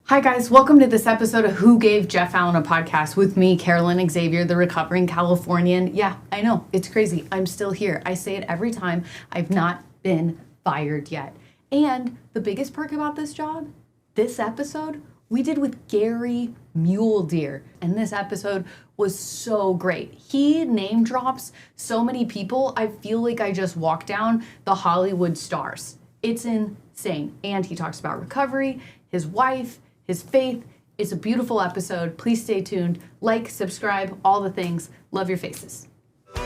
Hi guys, welcome to this episode of Who Gave Jeff Allen a Podcast with me, Carollynn, Xavier, the recovering Californian. Yeah, I know, it's crazy. I'm still here. I say it every time. I've not been fired yet. And the biggest perk about this job, this episode, we did with Gary Mule Deerto. And this episode was so great. He name drops so many people, I feel like I just walked down the Hollywood stars. It's insane. And he talks about recovery, his wife, his faith. It's a beautiful episode. Please stay tuned. Like, subscribe, all the things. Love your faces. All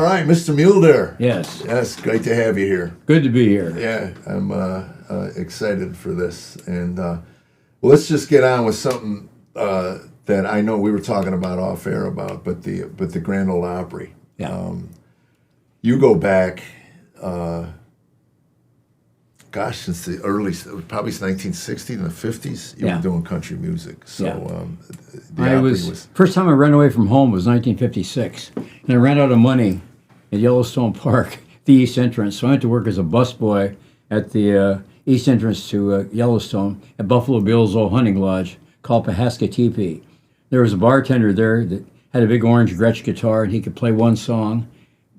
right, Mr. Mule Deerto. Yes. Yes, great to have you here. Good to be here. Yeah, I'm excited for this. And let's just get on with something that I know we were talking about off air about, but the Grand Ole Opry. Yeah. You go back, since the probably 1960s and the 50s, you were doing country music. So the Opry was... First time I ran away from home was 1956. And I ran out of money at Yellowstone Park, the East Entrance. So I went to work as a busboy at the East Entrance to Yellowstone at Buffalo Bill's old hunting lodge called Pahaska Teepee. There was a bartender there that had a big orange Gretsch guitar, and he could play one song,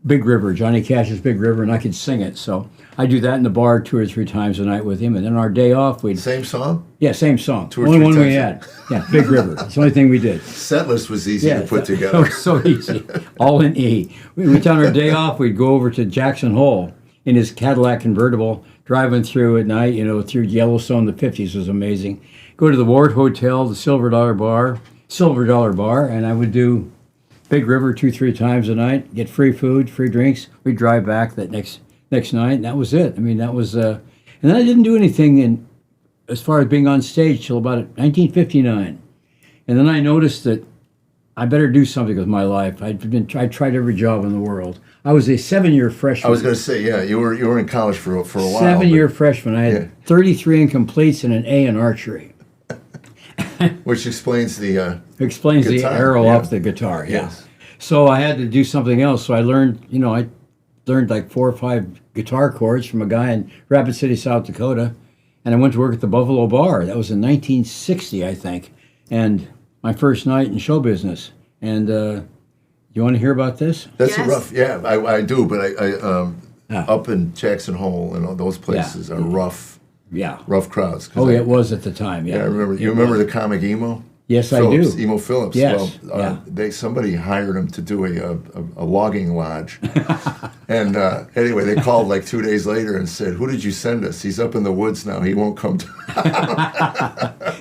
Big River, Johnny Cash's Big River, and I could sing it. So I do that in the bar 2 or 3 times a night with him. And then our day off, we'd... Same song? Yeah, same song. 2 or only 3 one times we had. Yeah, Big River. It's the only thing we did. Set list was easy to put together. So easy. All in E. We'd on our day off, we'd go over to Jackson Hole in his Cadillac convertible, driving through at night, through Yellowstone. The 50s was amazing. Go to the Ward Hotel, the Silver Dollar Bar, and I would do Big River 2-3 times a night, get free food, free drinks. We'd drive back that next night, and that was it. I mean, that was, and then I didn't do anything as far as being on stage till about 1959. And then I noticed that I better do something with my life. I tried every job in the world. I was a 7-year freshman. I was going to say, yeah, you were in college for a while. 7-year freshman. I had 33 incompletes and an A in archery. Which explains the guitar, the arrow off the guitar. Yeah. Yes. So I had to do something else. So I learned, I learned like 4 or 5 guitar chords from a guy in Rapid City, South Dakota, and I went to work at the Buffalo Bar. That was in 1960, I think, and my first night in show business. And you want to hear about this? That's a rough. Yeah, I do. But I up in Jackson Hole and all those places are rough. Yeah. Rough crowds. It was at the time, yeah. Yeah, I remember. You remember the comic Emo? Yes, Phillips, I do. Emo Phillips. Yes. Well, somebody hired him to do a logging lodge. And anyway, they called like 2 days later and said, "Who did you send us? He's up in the woods now. He won't come down."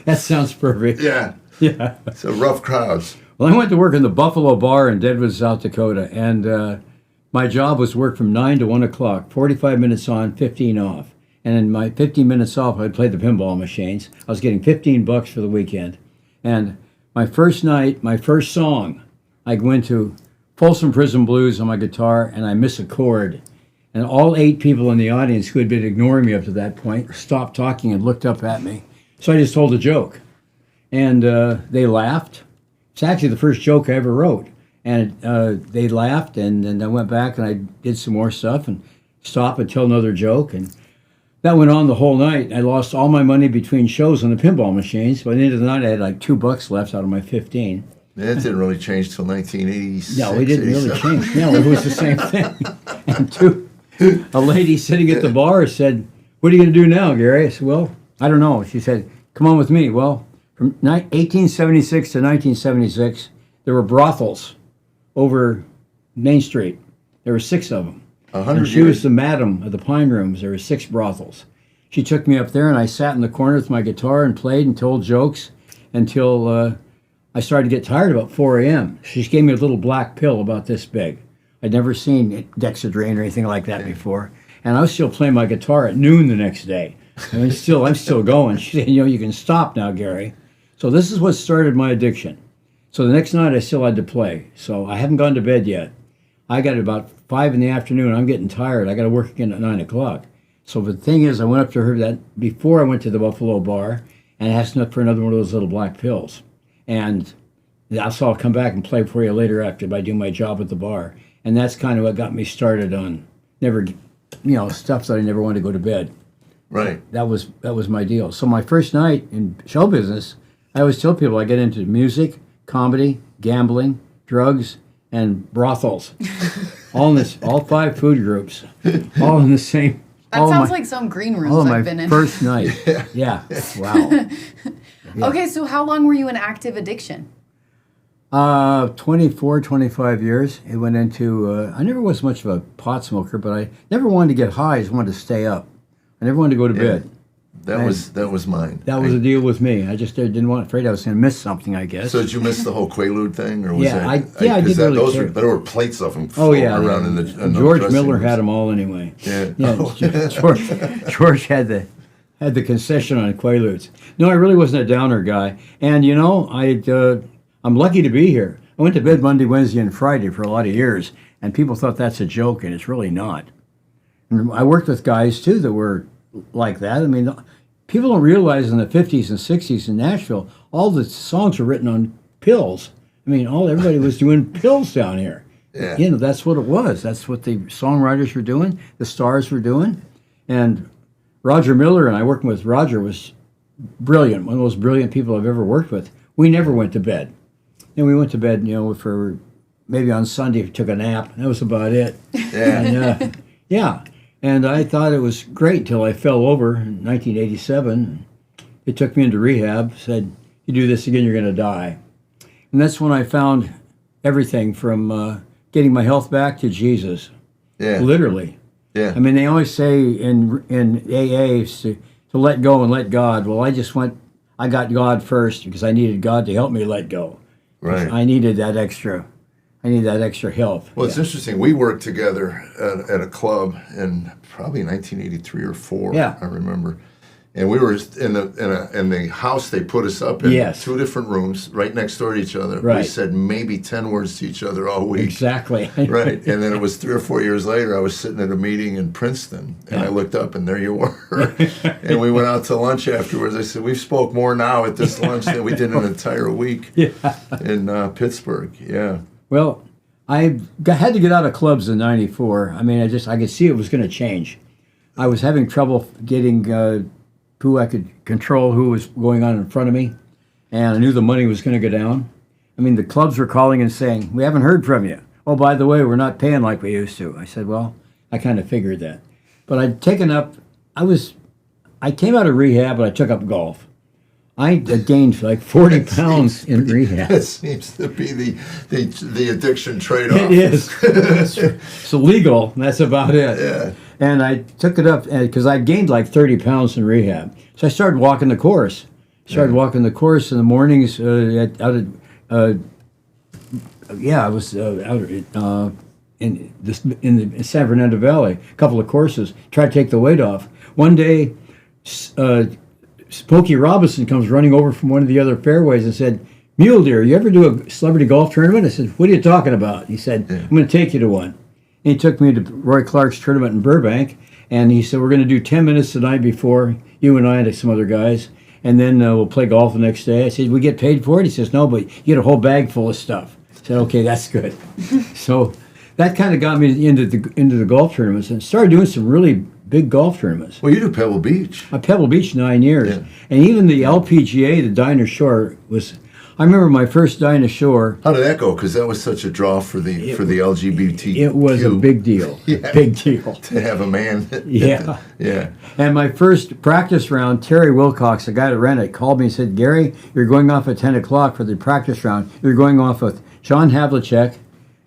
That sounds perfect. Yeah. Yeah. So rough crowds. Well, I went to work in the Buffalo Bar in Deadwood, South Dakota, and my job was work from 9 to 1 o'clock, 45 minutes on, 15 off. And in my 15 minutes off, I'd play the pinball machines. I was getting $15 for the weekend. And my first night, my first song, I went to Folsom Prison Blues on my guitar, and I miss a chord. And all 8 people in the audience who had been ignoring me up to that point stopped talking and looked up at me. So I just told a joke. And they laughed. It's actually the first joke I ever wrote. And they laughed, and then I went back and I did some more stuff and stop and tell another joke. And that went on the whole night. I lost all my money between shows on the pinball machines. By the end of the night, I had like $2 left out of my 15. That didn't really change till 1986. No, it didn't really change. No, it was the same thing. And a lady sitting at the bar said, "What are you going to do now, Gary?" I said, "Well, I don't know." She said, "Come on with me." Well, from 1876 to 1976, there were brothels over Main Street. There were 6 of them. And she was the madam of the Pine Rooms. There were 6 brothels. She took me up there, and I sat in the corner with my guitar and played and told jokes until I started to get tired about 4 a.m. She gave me a little black pill about this big. I'd never seen Dexedrine or anything like that before. And I was still playing my guitar at noon the next day. And I'm still going. She said, "You can stop now, Gary." So this is what started my addiction. So the next night, I still had to play. So I haven't gone to bed yet. I got about 5 in the afternoon. I'm getting tired. I got to work again at 9 o'clock. So the thing is, I went up to her that before I went to the Buffalo Bar and asked for another one of those little black pills. And I'll come back and play for you later after I do my job at the bar. And that's kind of what got me started on stuff that I never wanted to go to bed. Right. That was my deal. So my first night in show business, I always tell people I get into music, comedy, gambling, drugs, and brothels. all 5 food groups, all in the same. That sounds like some green rooms all I've been in. First night. Yeah. Wow. Okay, so how long were you in active addiction? 24, 25 years. It went into, I never was much of a pot smoker, but I never wanted to get high. I just wanted to stay up. I never wanted to go to bed. That was mine. That was the deal with me. I just didn't want, afraid I was going to miss something, I guess. So did you miss the whole Quaalude thing, or was I did really care. There were plates of them Oh floating yeah, around in the George dressing Miller rooms. had them all anyway. Yeah. George had the concession on Quaaludes. No, I really wasn't a downer guy, and I'm lucky to be here. I went to bed Monday, Wednesday, and Friday for a lot of years, and people thought that's a joke, and it's really not. And I worked with guys too that were like that. I mean, people don't realize in the 50s and 60s in Nashville, all the songs were written on pills. I mean, everybody was doing pills down here. Yeah. That's what it was. That's what the songwriters were doing, the stars were doing. And Roger Miller, and I working with Roger, was brilliant, one of the most brilliant people I've ever worked with. We never went to bed. And we went to bed, for maybe on Sunday, took a nap. That was about it. Yeah. And, and I thought it was great until I fell over in 1987. They took me into rehab, said, you do this again, you're going to die. And that's when I found everything from getting my health back to Jesus. Yeah. Literally. Yeah. I mean, they always say in AA to let go and let God. Well, I got God first because I needed God to help me let go. Right. I needed that extra help. Well, it's interesting. We worked together at a club in probably 1983 or 4. Yeah. I remember. And we were in the house they put us up in. Yes. 2 different rooms right next door to each other. Right. We said maybe 10 words to each other all week. Exactly. Right. And then it was 3 or 4 years later, I was sitting at a meeting in Princeton, and I looked up, and there you were. And we went out to lunch afterwards. I said, we've spoke more now at this lunch than we did an entire week in Pittsburgh. Yeah. Well, I had to get out of clubs in '94. I mean, I could see it was going to change. I was having trouble getting who I could control, who was going on in front of me, and I knew the money was going to go down. I mean, the clubs were calling and saying, we haven't heard from you. Oh, by the way, we're not paying like we used to. I said, well, I kind of figured that. But I'd taken up, I came out of rehab and I took up golf. I gained like 40 pounds in rehab. That seems to be the addiction trade-off. It is. It's illegal. That's about it. Yeah. And I took it up because I gained like 30 pounds in rehab. So I started walking the course. Walking the course in the mornings I was out in the San Fernando Valley, a couple of courses, tried to take the weight off. One day, Smokey Robinson comes running over from one of the other fairways and said, Mule Deer, you ever do a celebrity golf tournament? I said, what are you talking about? He said, I'm going to take you to one. And he took me to Roy Clark's tournament in Burbank, and he said, we're going to do 10 minutes the night before, you and I and some other guys, and then we'll play golf the next day. I said, we get paid for it? He says, no, but you get a whole bag full of stuff. I said, okay, that's good. So that kind of got me into the golf tournaments and started doing some really big golf tournaments. Well, you do Pebble Beach. Pebble Beach, 9 years. Yeah. And even the LPGA, the Dinah Shore, I remember my first Dinah Shore. How did that go? Because that was such a draw for the LGBT. It was a big deal. Yeah. Big deal. To have a man. Yeah. Yeah. And my first practice round, Terry Wilcox, the guy that ran it, called me and said, Gary, you're going off at 10 o'clock for the practice round. You're going off with John Havlicek,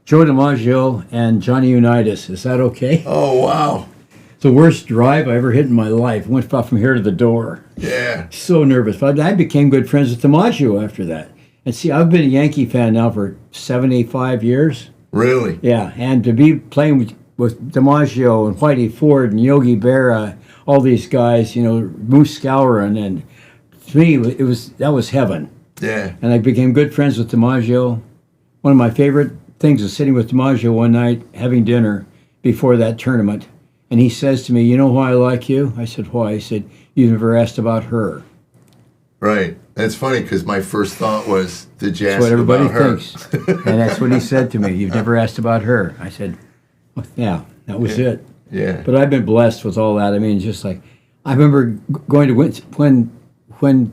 Joe DiMaggio, and Johnny Unitas. Is that okay? Oh, wow. It's the worst drive I ever hit in my life. Went from here to the door. Yeah. So nervous. But I became good friends with DiMaggio after that. And see, I've been a Yankee fan now for 75 years. Really? Yeah, and to be playing with DiMaggio and Whitey Ford and Yogi Berra, all these guys, Moose Scourin, and to me, that was heaven. Yeah. And I became good friends with DiMaggio. One of my favorite things was sitting with DiMaggio one night, having dinner before that tournament. And he says to me, you know why I like you? I said, why? He said, you never asked about her. Right. And it's funny because my first thought was, did you ask That's what everybody about her? thinks. And that's what he said to me. You've never asked about her. I said, well, yeah, that was it. Yeah. But I've been blessed with all that. I mean, just like, I remember going to when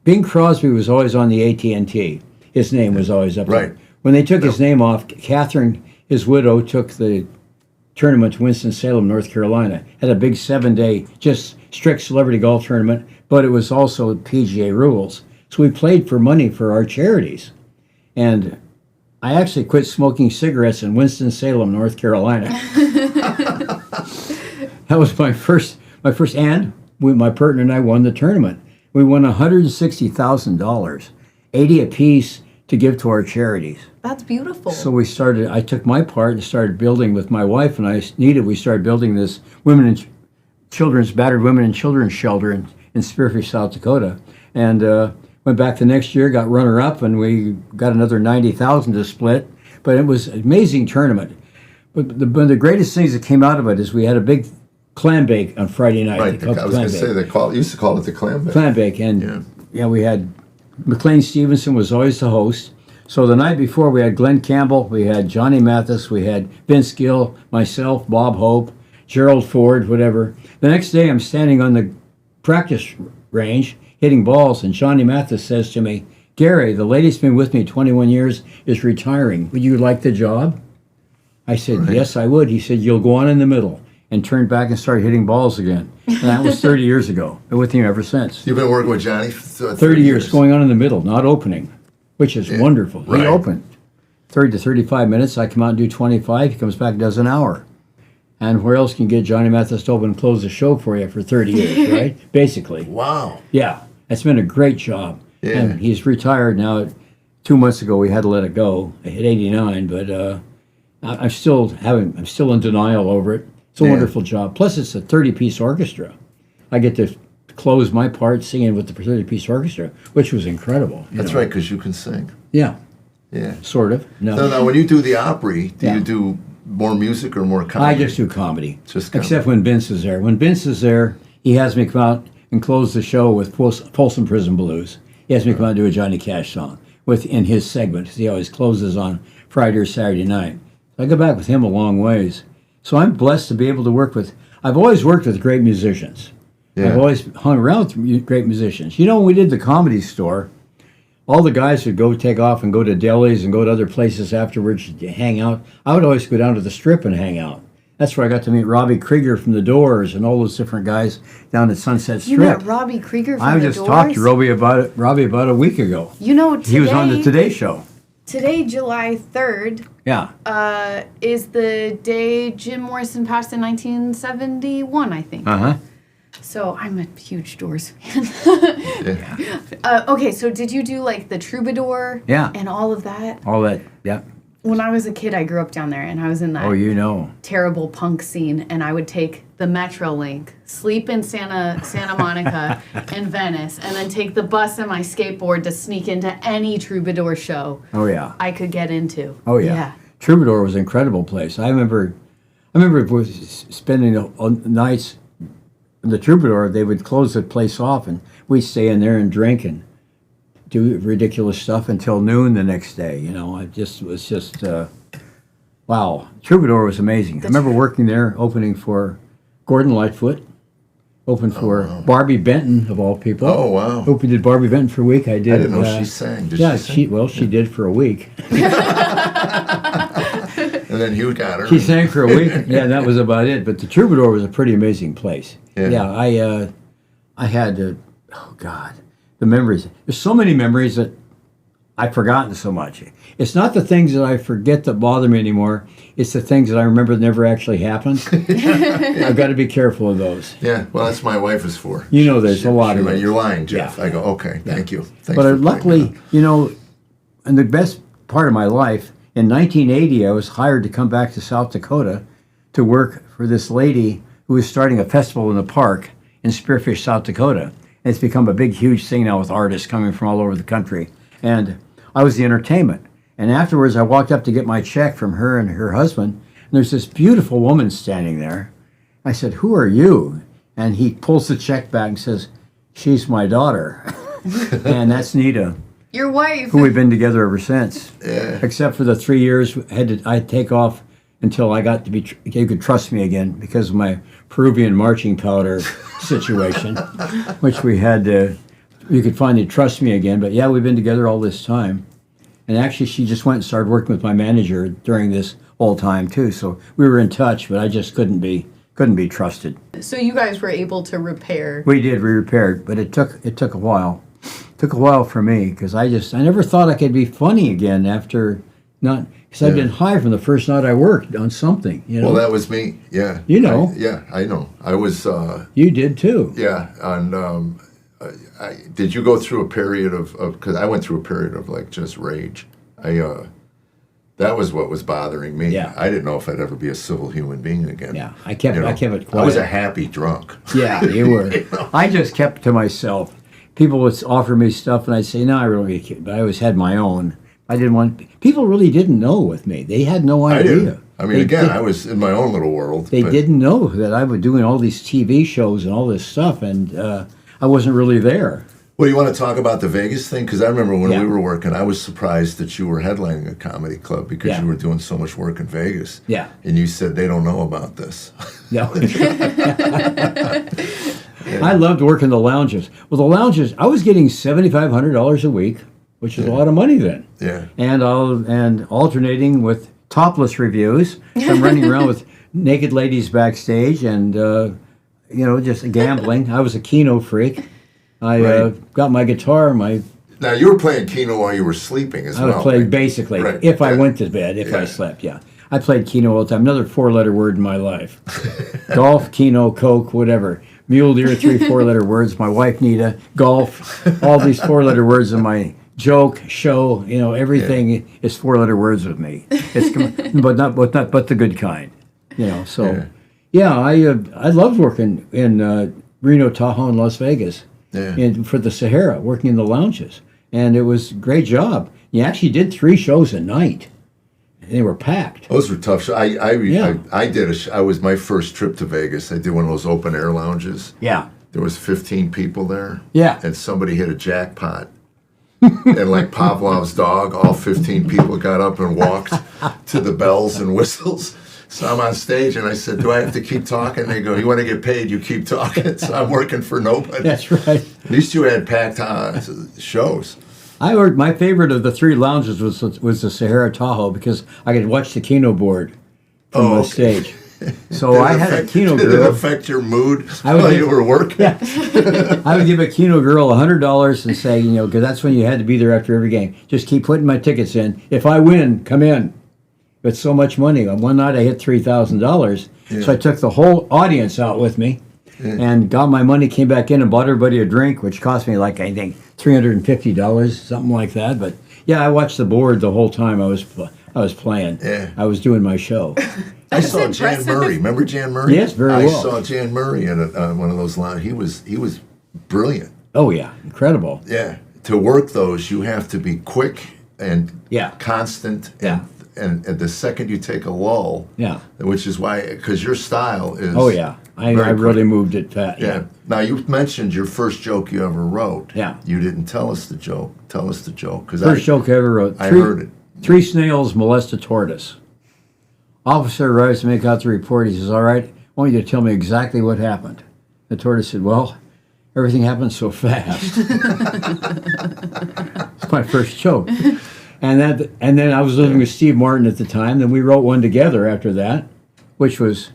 Bing Crosby was always on the AT&T. His name was always up there. Right. When they took his name off, Catherine, his widow, took the tournament to Winston-Salem, North Carolina. Had a big 7-day, just strict celebrity golf tournament, but it was also PGA rules. So we played for money for our charities. And I actually quit smoking cigarettes in Winston-Salem, North Carolina. That was my first, and my partner and I won the tournament. We won $160,000, 80 apiece to give to our charities. That's beautiful. So I took my part and started building with my wife and I, we started building this battered women and children's shelter in Spearfish, South Dakota. And went back the next year, got runner-up, and we got another $90,000 to split. But it was an amazing tournament. But one of the greatest things that came out of it is we had a big clam bake on Friday night. Right. I was going to say, they used to call it the clam bake. Clam bake. And we had McLean Stevenson was always the host. So the night before, we had Glenn Campbell, we had Johnny Mathis, we had Vince Gill, myself, Bob Hope, Gerald Ford, whatever. The next day, I'm standing on the practice range hitting balls, and Johnny Mathis says to me, Gary, the lady's been with me 21 years, is retiring. Would you like the job? I said, yes, I would. He said, you'll go on in the middle, and turned back and started hitting balls again. And that was 30 years ago. Been with him ever since. You've been working with Johnny for 30 years, going on in the middle, not opening, which is wonderful. Right. He opened 30 to 35 minutes. I come out and do 25. He comes back and does an hour. And where else can you get Johnny Mathis to open and close the show for you for 30 years, right? Basically. Wow. Yeah. It's been a great job. Yeah. And he's retired now. 2 months ago, we had to let it go. I hit 89, but I'm still in denial over it. It's a wonderful job. Plus, it's a 30-piece orchestra. I get to close my part singing with the 30-piece orchestra, which was incredible. That's right, because you can sing. Yeah. Yeah. Sort of. No. So now, when you do the Opry, do you do more music or more comedy? I just do comedy. Just comedy. Except when Vince is there. When Vince is there, he has me come out and close the show with Folsom Prison Blues. He has me come out and do a Johnny Cash song in his segment. He always closes on Friday or Saturday night. I go back with him a long ways. So I'm blessed to be able to work with, I've always worked with great musicians. Yeah. I've always hung around with great musicians. You know, when we did the Comedy Store, all the guys would go take off and go to delis and go to other places afterwards to hang out. I would always go down to the Strip and hang out. That's where I got to meet Robbie Krieger from The Doors and all those different guys down at Sunset Strip. You met Robbie Krieger from The Doors? I just talked to Robbie about a week ago. You know, today, he was on the Today Show. Today, July 3rd, is the day Jim Morrison passed in 1971, I think. Uh-huh. So I'm a huge Doors fan. Okay, so did you do like the Troubadour? Yeah. And all of that? All that, yeah. When I was a kid, I grew up down there, and I was in that terrible punk scene, and I would take the Metrolink, sleep in Santa Monica and Venice, and then take the bus and my skateboard to sneak into any Troubadour show I could get into. Oh, yeah. Troubadour was an incredible place. I remember spending nights in the Troubadour. They would close the place off, and we'd stay in there and drink and do ridiculous stuff until noon the next day. You know, wow. Troubadour was amazing. I remember working there, opening for Gordon Lightfoot, opened for Barbie Benton, of all people. Oh, wow. Did Barbie Benton for a week. I did. I didn't know she sang. Did she sing? She did for a week. And then Hugh got her. She sang for a week. Yeah, that was about it. But the Troubadour was a pretty amazing place. Yeah, I had, oh, God. The memories. There's so many memories that I've forgotten so much. It's not the things that I forget that bother me anymore. It's the things that I remember that never actually happened. I've got to be careful of those. Yeah, well, that's what my wife is for. You know, there's a lot of it. You're lying, Jeff. Yeah. I go, okay, thank you. Thanks but luckily, you know, in the best part of my life, in 1980, I was hired to come back to South Dakota to work for this lady who was starting a festival in the park in Spearfish, South Dakota. It's become a big, huge thing now with artists coming from all over the country. And I was the entertainment. And afterwards, I walked up to get my check from her and her husband. And there's this beautiful woman standing there. I said, "Who are you?" And he pulls the check back and says, "She's my daughter." And that's Nita, Your wife. who we've been together ever since. Yeah. Except for the 3 years I'd take off until I got to be, you could trust me again because of my Peruvian marching powder situation, which we had to, you could finally trust me again. But yeah, we've been together all this time. And actually, she just went and started working with my manager during this whole time too. So we were in touch, but I just couldn't be trusted. So you guys were able to repair. We repaired, but it took a while. It took a while for me because I never thought I could be funny again after not, because I'd been high from the first night I worked on something. You know? Well, that was me. Yeah. You know. I know. I was. You did too. Yeah, and did you go through a period of? Because I went through a period of like just rage. That was what was bothering me. Yeah. I didn't know if I'd ever be a civil human being again. Yeah, I kept it quiet. I was a happy drunk. Yeah, you were. I just kept to myself. People would offer me stuff, and I'd say, "No, I really can't." But I always had my own. I didn't want. People really didn't know with me. They had no idea. I didn't. I mean, I was in my own little world. They didn't know that I was doing all these TV shows and all this stuff, and I wasn't really there. Well, you want to talk about the Vegas thing? Because I remember when we were working, I was surprised that you were headlining a comedy club because you were doing so much work in Vegas. Yeah. And you said they don't know about this. No. I loved working the lounges. Well, the lounges, I was getting $7,500 a week, which is a lot of money then. Yeah. And alternating with topless reviews. So I'm running around with naked ladies backstage and, just gambling. I was a Keno freak. I got my guitar, Now, you were playing Keno while you were sleeping as well. I was playing basically, if I went to bed, if I slept, I played Keno all the time. Another four-letter word in my life. Golf, Keno, Coke, whatever. Mule Deer, 3 4-letter words. My wife, Nita, golf, all these 4-letter words in my joke, show, everything is 4-letter words with me. But the good kind, So, I loved working in Reno, Tahoe, and Las Vegas. Yeah. And for the Sahara, working in the lounges. And it was a great job. You actually did 3 shows a night. And they were packed. Those were tough shows. I did I was my first trip to Vegas. I did one of those open air lounges. Yeah. There was 15 people there. Yeah. And somebody hit a jackpot. And like Pavlov's dog, all 15 people got up and walked to the bells and whistles. So I'm on stage and I said, "Do I have to keep talking?" They go, "You want to get paid, you keep talking." So I'm working for nobody. That's right. At least you had packed shows. My favorite of the 3 lounges was the Sahara Tahoe because I could watch the Keno board from the stage. So I had a Keno girl. Did it affect your mood while you were working? Yeah. I would give a Keno girl $100 and say, because that's when you had to be there after every game. Just keep putting my tickets in. If I win, come in. It's so much money. One night I hit $3,000. So I took the whole audience out with me and got my money, came back in and bought everybody a drink, which cost me I think $350, something like that. But I watched the board the whole time I was playing. Yeah. I was doing my show. I saw Jan Murray. Remember Jan Murray? Yes, very well. I saw Jan Murray in one of those lines. He was brilliant. Oh, yeah. Incredible. Yeah. To work those, you have to be quick and constant. And the second you take a lull, which is why, because your style is. Oh, yeah. I really moved it fast. Yeah. Now, you mentioned your first joke you ever wrote. Yeah. You didn't tell us the joke. Tell us the joke. First joke I ever wrote. I heard it. 3 snails molest a tortoise. Officer arrives to make out the report. He says, "All right, I want you to tell me exactly what happened." The tortoise said, "Well, everything happened so fast." It's my first joke. And then I was living with Steve Martin at the time. Then we wrote one together after that, which was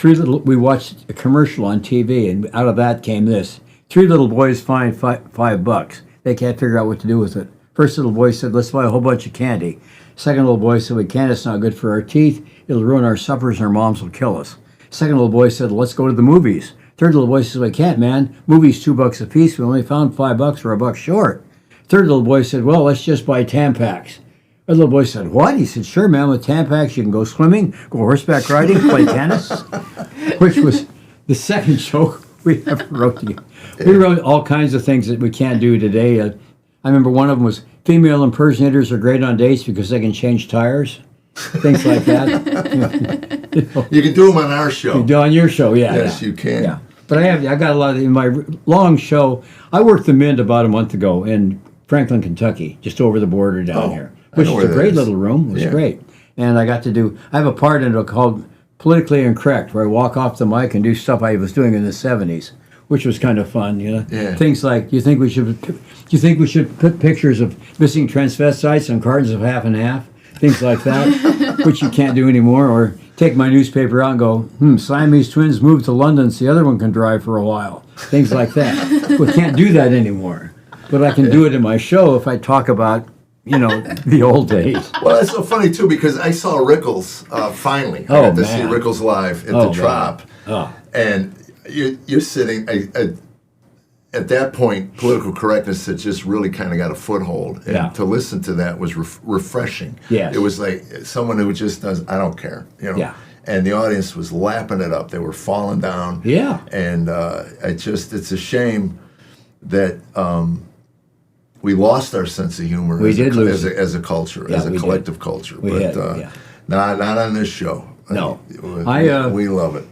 we watched a commercial on TV, and out of that came this: 3 little boys find $5. They can't figure out what to do with it. First little boy said, "Let's buy a whole bunch of candy." Second little boy said, "We can't. It's not good for our teeth. It'll ruin our suppers, and our moms will kill us." Second little boy said, "Let's go to the movies." Third little boy says, "We can't, man. Movies $2 a piece. We only found $5. We're $1 short." Third little boy said, "Well, let's just buy Tampax." The little boy said, "What?" He said, "Sure, man. With Tampax, you can go swimming, go horseback riding, play tennis," which was the second joke we ever wrote together. We wrote all kinds of things that we can't do today. I remember one of them was, "Female impersonators are great on dates because they can change tires." Things like that. You can do them on our show. You do on your show, Yes, you can. Yeah. But I got a lot in my long show. I worked the Mint about a month ago in Franklin, Kentucky, just over the border down here, which is a great little room. It was great. And I have a part in it called Politically Incorrect, where I walk off the mic and do stuff I was doing in the 70s, which was kind of fun, Things like, do you think we should put pictures of missing transvestites on cartons of half and half? Things like that, which you can't do anymore. Or take my newspaper out and go, Siamese twins moved to London so the other one can drive for a while. Things like that. We can't do that anymore. But I can do it in my show if I talk about, the old days. Well, that's so funny, too, because I saw Rickles finally. I got to see Rickles live at the Trop. Oh. And you're sitting... at that point, political correctness had just really kind of got a foothold. And to listen to that was refreshing. Yes. It was like someone who just does, I don't care. Yeah. And the audience was lapping it up. They were falling down. Yeah. And it's a shame that we lost our sense of humor as a culture, as a collective culture. Not on this show. No. We love it.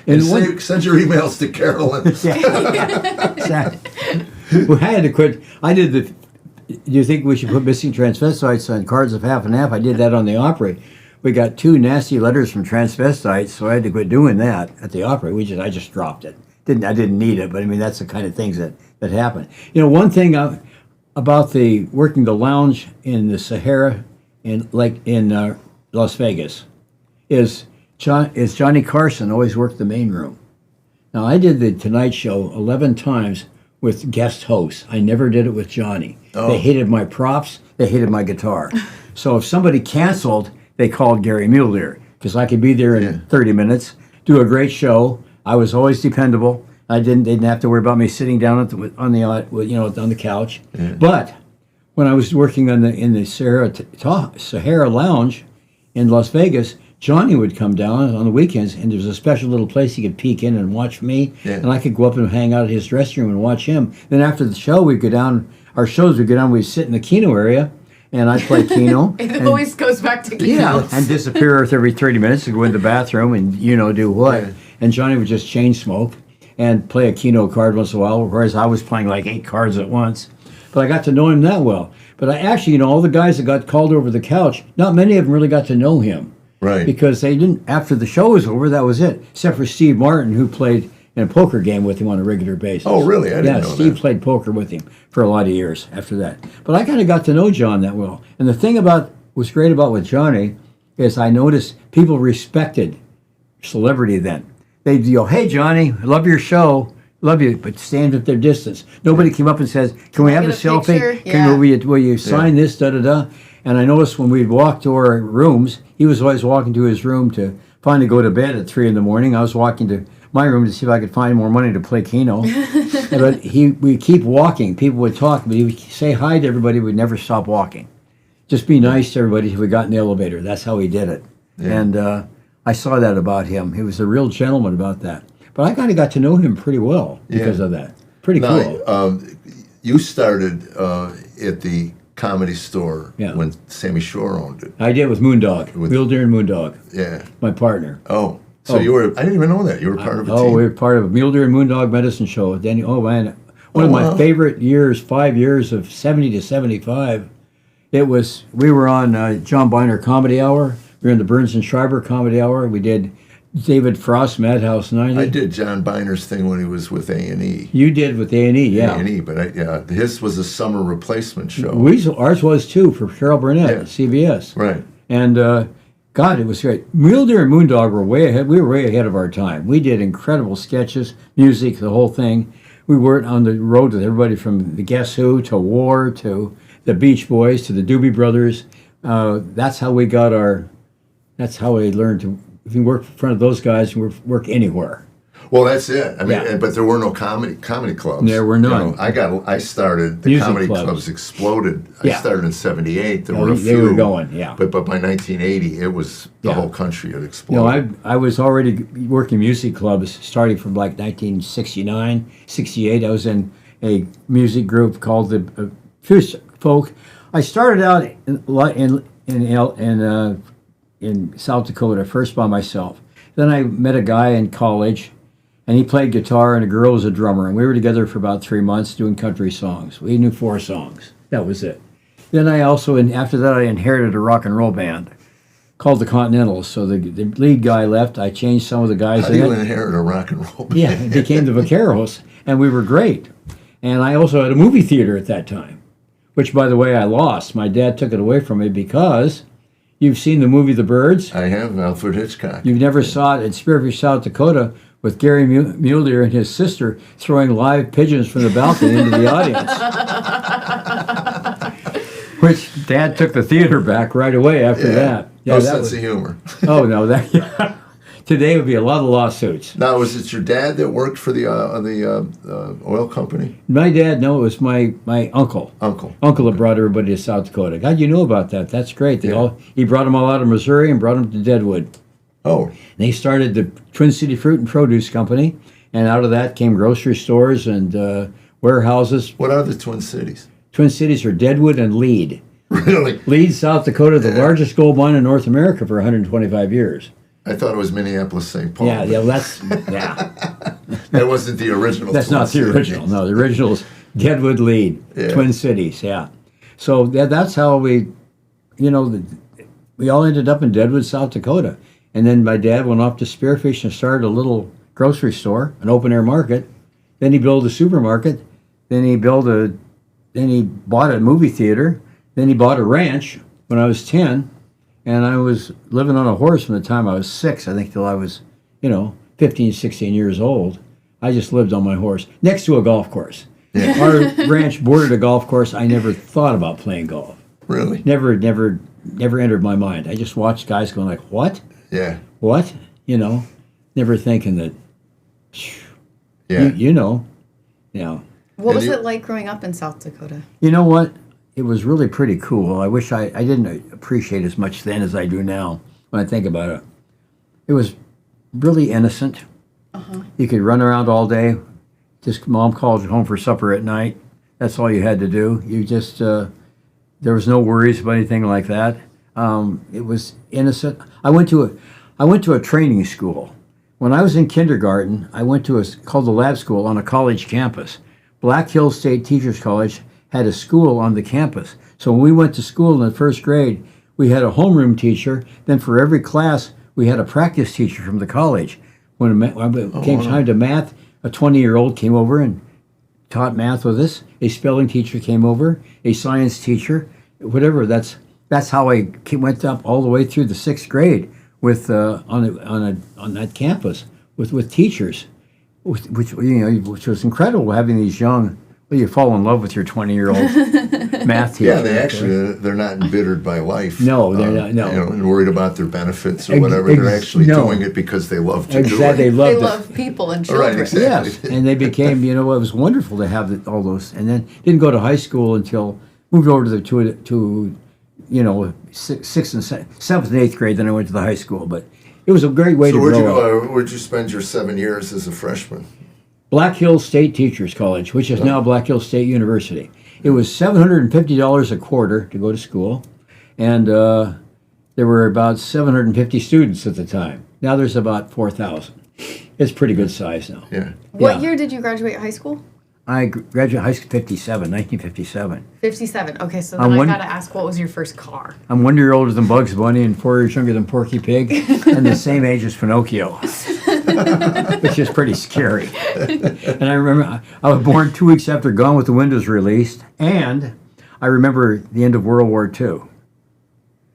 And send your emails to Carollynn. Well, I had to quit. Do you think we should put missing transvestites on cards of half and half? I did that on the Opry. We got 2 nasty letters from transvestites, so I had to quit doing that at the Opry. I just dropped it. I didn't need it, but I mean that's the kind of things that happen. One thing about working the lounge in the Sahara in Las Vegas is Johnny Carson always worked the main room. Now, I did the Tonight Show 11 times with guest hosts. I never did it with Johnny. Oh. They hated my props. They hated my guitar. So if somebody canceled, they called Gary Mule Deerto because I could be there in 30 minutes, do a great show. I was always dependable. They didn't have to worry about me sitting down on the couch. Yeah. But when I was working in the Sahara Lounge in Las Vegas, Johnny would come down on the weekends, and there was a special little place he could peek in and watch me, and I could go up and hang out at his dressing room and watch him. Then after the show, we'd go down, we'd sit in the Keno area, and I'd play Keno. It always goes back to Keno. Yeah, and disappear every 30 minutes to go in the bathroom and, do what. Yeah. And Johnny would just chain smoke and play a Keno card once in a while, whereas I was playing like 8 cards at once. But I got to know him that well. But I actually, all the guys that got called over the couch, not many of them really got to know him. Right. Because they didn't, after the show was over, that was it. Except for Steve Martin, who played in a poker game with him on a regular basis. Oh, really? I didn't know Steve that. played poker with him for a lot of years after that. But I kind of got to know John that well. And the thing was great about with Johnny is I noticed people respected celebrity then. They'd go, "Hey, Johnny, I love your show. Love you," but stand at their distance. Nobody came up and says, "Can we have a selfie? Will you sign this, da-da-da?" And I noticed when we'd walk to our rooms, he was always walking to his room to finally go to bed at 3 a.m. I was walking to my room to see if I could find more money to play Keno. But we'd keep walking. People would talk, but he would say hi to everybody. We'd never stop walking. Just be nice to everybody if we got in the elevator. That's how he did it. Yeah. And I saw that about him. He was a real gentleman about that. But I kind of got to know him pretty well because of that. Pretty cool. You started at the Comedy Store when Sammy Shore owned it. I did with Moondog, Mule Deerto and Moondog. Yeah. My partner. Oh. So you were, I didn't even know that. You were part of a team. Oh, we were part of a Mule Deerto and Moondog medicine show. Then, one of my favorite years, 5 years of 70 to 75, we were on John Biner Comedy Hour. We were in the Burns and Schreiber Comedy Hour. We did David Frost, Madhouse 90. I did John Biner's thing when he was with A&E. You did with A&E, yeah. A&E, but his was a summer replacement show. Ours was too, for Carol Burnett at CBS. Right. And God, it was great. Mule Deerto and Moondog were way ahead. We were way ahead of our time. We did incredible sketches, music, the whole thing. We were on the road with everybody from the Guess Who to War to the Beach Boys to the Doobie Brothers. That's how we got that's how we learned to, if you work in front of those guys, you work anywhere. Well, that's it. I mean, but there were no comedy clubs. There were none. I started, the music comedy clubs exploded. I started in 78. There were a few. They were going, But by 1980, it was, the whole country had exploded. I was already working music clubs starting from like 1969, 68. I was in a music group called the Fish Folk. I started out in South Dakota, first by myself. Then I met a guy in college and he played guitar, and a girl was a drummer, and we were together for about 3 months doing country songs. We knew 4 songs. That was it. Then I also, and after that, I inherited a rock and roll band called the Continentals. So the lead guy left. I changed some of the guys. How do you inherit a rock and roll band? Yeah, it became the Vaqueros, and we were great. And I also had a movie theater at that time, which, by the way, I lost. My dad took it away from me because you've seen the movie The Birds. I have, Alfred Hitchcock. You never saw it in Spearfish, South Dakota, with Gary Mule Deerto and his sister throwing live pigeons from the balcony into the audience. Which Dad took the theater back right away after that. Yeah, no sense of humor. Oh, no. Today would be a lot of lawsuits. Now, was it your dad that worked for the oil company? My dad, no, it was my uncle. Uncle that brought everybody to South Dakota. God, you know about that. That's great. He brought them all out of Missouri and brought them to Deadwood. Oh. And they started the Twin City Fruit and Produce Company, and out of that came grocery stores and warehouses. What are the Twin Cities? Twin Cities are Deadwood and Lead. Really? Lead, South Dakota, the largest gold mine in North America for 125 years. I thought it was Minneapolis, St. Paul. Yeah, that's, yeah. That wasn't the original. That's not the original. No, the original is Deadwood, Lead, Twin Cities, yeah. So that's how we all ended up in Deadwood, South Dakota. And then my dad went off to Spearfish and started a little grocery store, an open-air market. Then he built a supermarket. Then he bought a movie theater. Then he bought a ranch when I was 10. And I was living on a horse from the time I was 6, I think, till I was, 15, 16 years old. I just lived on my horse next to a golf course. Yeah. Our ranch bordered a golf course. I never thought about playing golf. Really? Never entered my mind. I just watched guys going like, what? Yeah. What? Never thinking that, yeah. Yeah. What was it like growing up in South Dakota? You know what? It was really pretty cool. I wish I didn't appreciate as much then as I do now when I think about it. It was really innocent. Uh-huh. You could run around all day. Just mom called you home for supper at night. That's all you had to do. You just there was no worries about anything like that. It was innocent. I went to a training school. When I was in kindergarten, I went to called the lab school on a college campus. Black Hills State Teachers College had a school on the campus. So when we went to school in the first grade, we had a homeroom teacher. Then for every class, we had a practice teacher from the college. When it came time to math, a 20-year-old came over and taught math with us. A spelling teacher came over, a science teacher, whatever. That's how I went up all the way through the 6th grade with on that campus with teachers, which was incredible having these young. Well, you fall in love with your 20-year-old math teacher. Yeah, they're not embittered by life. No, they're not. No, and worried about their benefits or whatever. They're actually doing it because they love to do it. They love people and children. Right, exactly. Yes, and they became. It was wonderful to have all those. And then didn't go to high school until moved over to 6th and 7th and 8th grade. Then I went to the high school, but it was a great way to grow up. Where'd you spend your 7 years as a freshman? Black Hills State Teachers College, which is now Black Hills State University. It was $750 a quarter to go to school, and there were about 750 students at the time. Now there's about 4,000. It's pretty good size now. Yeah. What year did you graduate high school? I graduated high school 1957. 57. Okay, so then I got to ask, what was your first car? I'm 1 year older than Bugs Bunny and 4 years younger than Porky Pig, and the same age as Pinocchio. Which is pretty scary. And I remember I was born 2 weeks after Gone with the Wind was released, and I remember the end of World War II,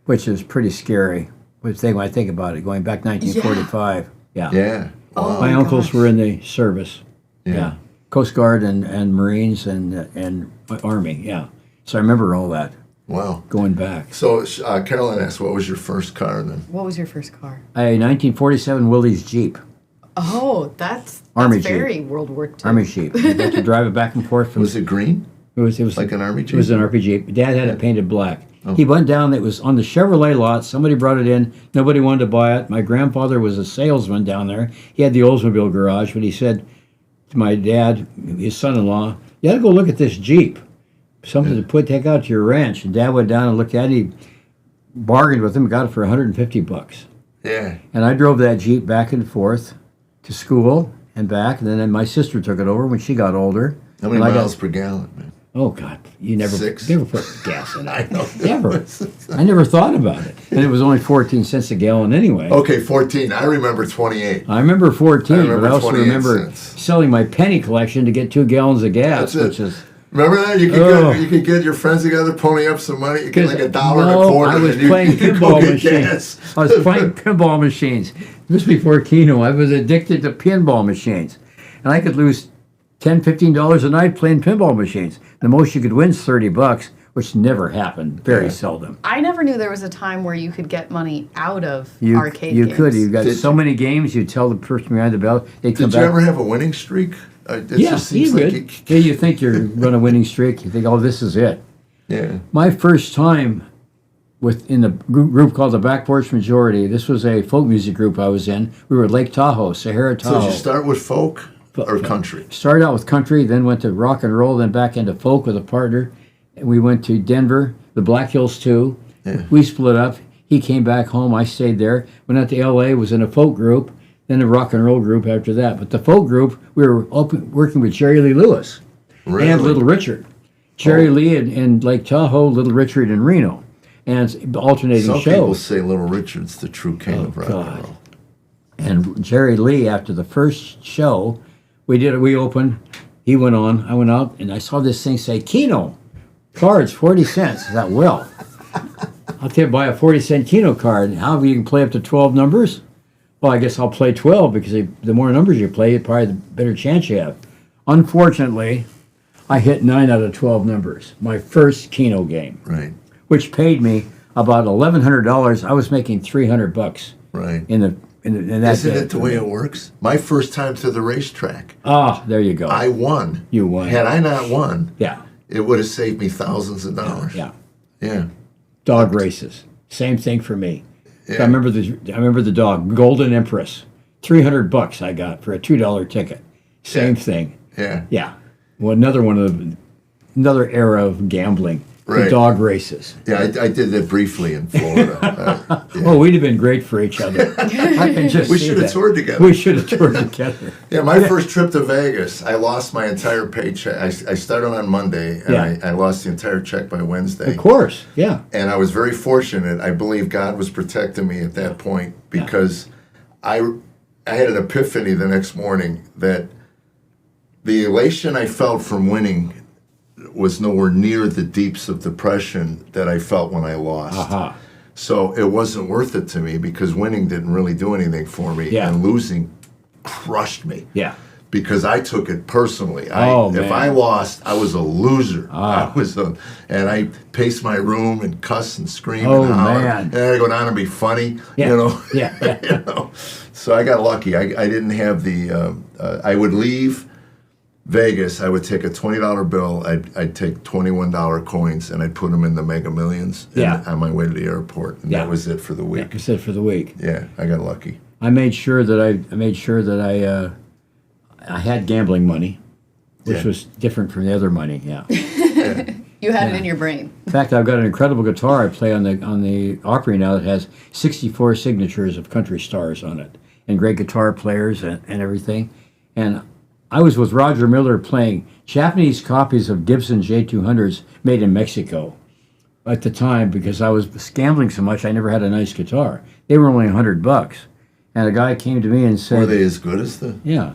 which is pretty scary. When I think about it, going back 1945. Yeah. Yeah. Wow. My uncles were in the service. Yeah. Coast Guard and Marines and Army. Yeah. So I remember all that. Wow. Going back. So Carollynn asked, what was your first car then? What was your first car? A 1947 Willys Jeep. Oh, that's Army very Jeep. World War II. Army Jeep. You got to drive it back and forth. Was it green? It was like an Army Jeep? It was an Army Jeep. Dad had it painted black. Oh. He went down. It was on the Chevrolet lot. Somebody brought it in. Nobody wanted to buy it. My grandfather was a salesman down there. He had the Oldsmobile garage, but he said to my dad, his son-in-law, you got to go look at this Jeep. Something to take out to your ranch. And Dad went down and looked at it. He bargained with him, got it for $150. Yeah. And I drove that Jeep back and forth to school and back. And then my sister took it over when she got older. How many And miles per gallon, man? Oh God, you never 6? never put gas in it. I know. Never. I never thought about it. And it was only 14 cents a gallon anyway. Okay, 14. I remember 28. I remember 14, I remember but I also 28 remember cents. selling my penny collection to get 2 gallons of gas, That's it. which is. Remember that? You could get your friends together, pony up some money. You get like $1.25. I was and playing you could pinball go get machines. gas. I was playing pinball machines. This was before Keno. I was addicted to pinball machines. And I could lose $10, $15 a night playing pinball machines. The most you could win is $30, which never happened. Very seldom. I never knew there was a time where you could get money out of arcade You games. could. You got Did so many games. You tell the person behind the bell. They come Did you back. ever have a winning streak? It Yeah, just seems you like good. Yeah, you think you're on a winning streak. You think, oh, this is it. yeah. My first time in the group called the Back Porch Majority. This was a folk music group I was in. We were at Lake Tahoe, Sahara So Tahoe. did you start with folk or country? Started out with country, then went to rock and roll, then back into folk with a partner. And we went to Denver, the Black Hills too. Yeah. We split up. He came back home. I stayed there. Went out to L.A., was in a folk group, then a rock and roll group after that. But the folk group, we were working with Jerry Lee Lewis Really? and Little Richard. Jerry Lee in Lake Tahoe, Little Richard in Reno. And alternating Some shows. people say Little Richard's the true king of rock and God. roll. And Jerry Lee, after the first show, we opened, he went on, I went out, and I saw this thing say, Keno, cards, 40 cents. I thought, well, I'll take buy a 40-cent Keno card. How you can play up to 12 numbers? Well, I guess I'll play 12 because the more numbers you play, probably the better chance you have. Unfortunately, I hit 9 out of 12 numbers, my first Keno game, Right, which paid me about $1,100. I was making $300 right. in that Isn't day it the for way me. it works? My first time to the racetrack, Ah, there you go. I won. You won. Had I not won, Yeah, it would have saved me thousands of dollars. yeah. Yeah. Dog races, same thing for me. Yeah. I remember the dog, Golden Empress, $300 I got for a $2 ticket. Same thing. Yeah. Yeah. Well, another era of gambling. The Right. dog races. Yeah, I did that briefly in Florida. Yeah. Oh, we'd have been great for each other. I can just We see should have that. toured together. We should have toured together. Yeah, my first trip to Vegas, I lost my entire paycheck. I started on Monday, and Yeah. I lost the entire check by Wednesday. Of course, yeah. And I was very fortunate. I believe God was protecting me at that point because I had an epiphany the next morning that the elation I felt from winning was nowhere near the deeps of depression that I felt when I lost. Aha. So it wasn't worth it to me because winning didn't really do anything for me, Yeah. and losing crushed me. Yeah. Because I took it personally. If man. I lost, I was a loser. Ah. And I paced my room and cuss and scream Oh, and holler. man. And I go down and be funny, Yeah. you know. Yeah, yeah. You know? So I got lucky. I didn't have the. I would leave Vegas. I would take a $20 bill. I'd take $21 coins and I'd put them in the Mega Millions. On my way to the airport, and Yeah. that was it for the week. Like I said, for the week. Yeah, I got lucky. I made sure that I had gambling money, which Yeah. was different from the other money. Yeah. You had it in your brain. In fact, I've got an incredible guitar I play on the Opry now that has 64 signatures of country stars on it, and great guitar players and everything. And I was with Roger Miller playing Japanese copies of Gibson J200s made in Mexico at the time because I was gambling so much I never had a nice guitar. They were only $100, and a guy came to me and said, Were they as good as the? "Yeah,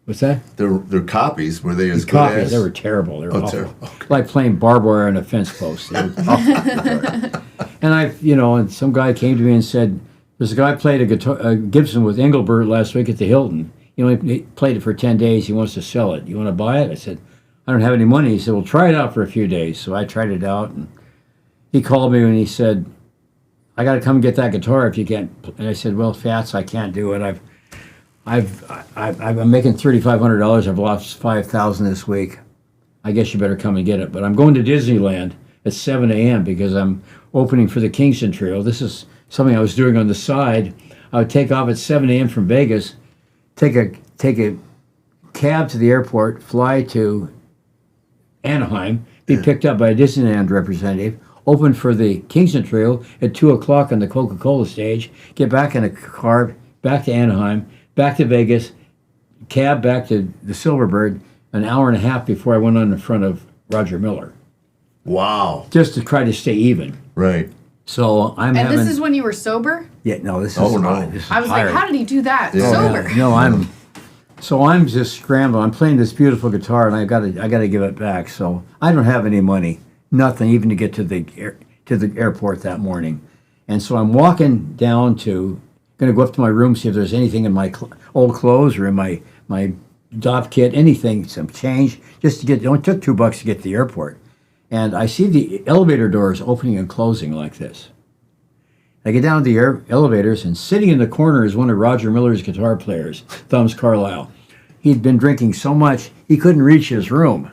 what's that?" Their copies, were they as good Copies, as? they were terrible. They were awful. terrible. Okay. Like playing barbed wire on a fence post. They were awful. And and some guy came to me and said, "There's a guy played a Gibson with Engelbert last week at the Hilton. He played it for 10 days. He wants to sell it. You want to buy it?" I said, "I don't have any money." He said, "Well, try it out for a few days." So I tried it out, and he called me and he said, "I got to come get that guitar if you can't." And I said, "Well, Fats, I can't do it. I'm making $3,500. I've lost $5,000 this week. I guess you better come and get it. But I'm going to Disneyland at 7 a.m. because I'm opening for the Kingston Trio. This is something I was doing on the side. I would take off at 7 a.m. from Vegas, take a cab to the airport, fly to Anaheim, be picked up by a Disneyland representative, open for the Kingston Trio at 2 o'clock on the Coca-Cola stage, get back in a car, back to Anaheim, back to Vegas, cab back to the Silverbird an hour and a half before I went on in front of Roger Miller, Wow. just to try to stay even. Right. So I'm And having. this is when you were sober? Yeah, no, this is. Oh, no. This is I was higher. like, how did he do that? Yeah. Sober. No, I'm just scrambling. I'm playing this beautiful guitar, and I gotta give it back. So I don't have any money, nothing, even to get to the airport that morning. And so I'm walking down gonna go up to my room, see if there's anything in my old clothes or in my dop kit, anything, some change, just to get. It only took $2 to get to the airport, and I see the elevator doors opening and closing like this. I get down to the elevators, and sitting in the corner is one of Roger Miller's guitar players, Thumbs Carlisle. He'd been drinking so much he couldn't reach his room.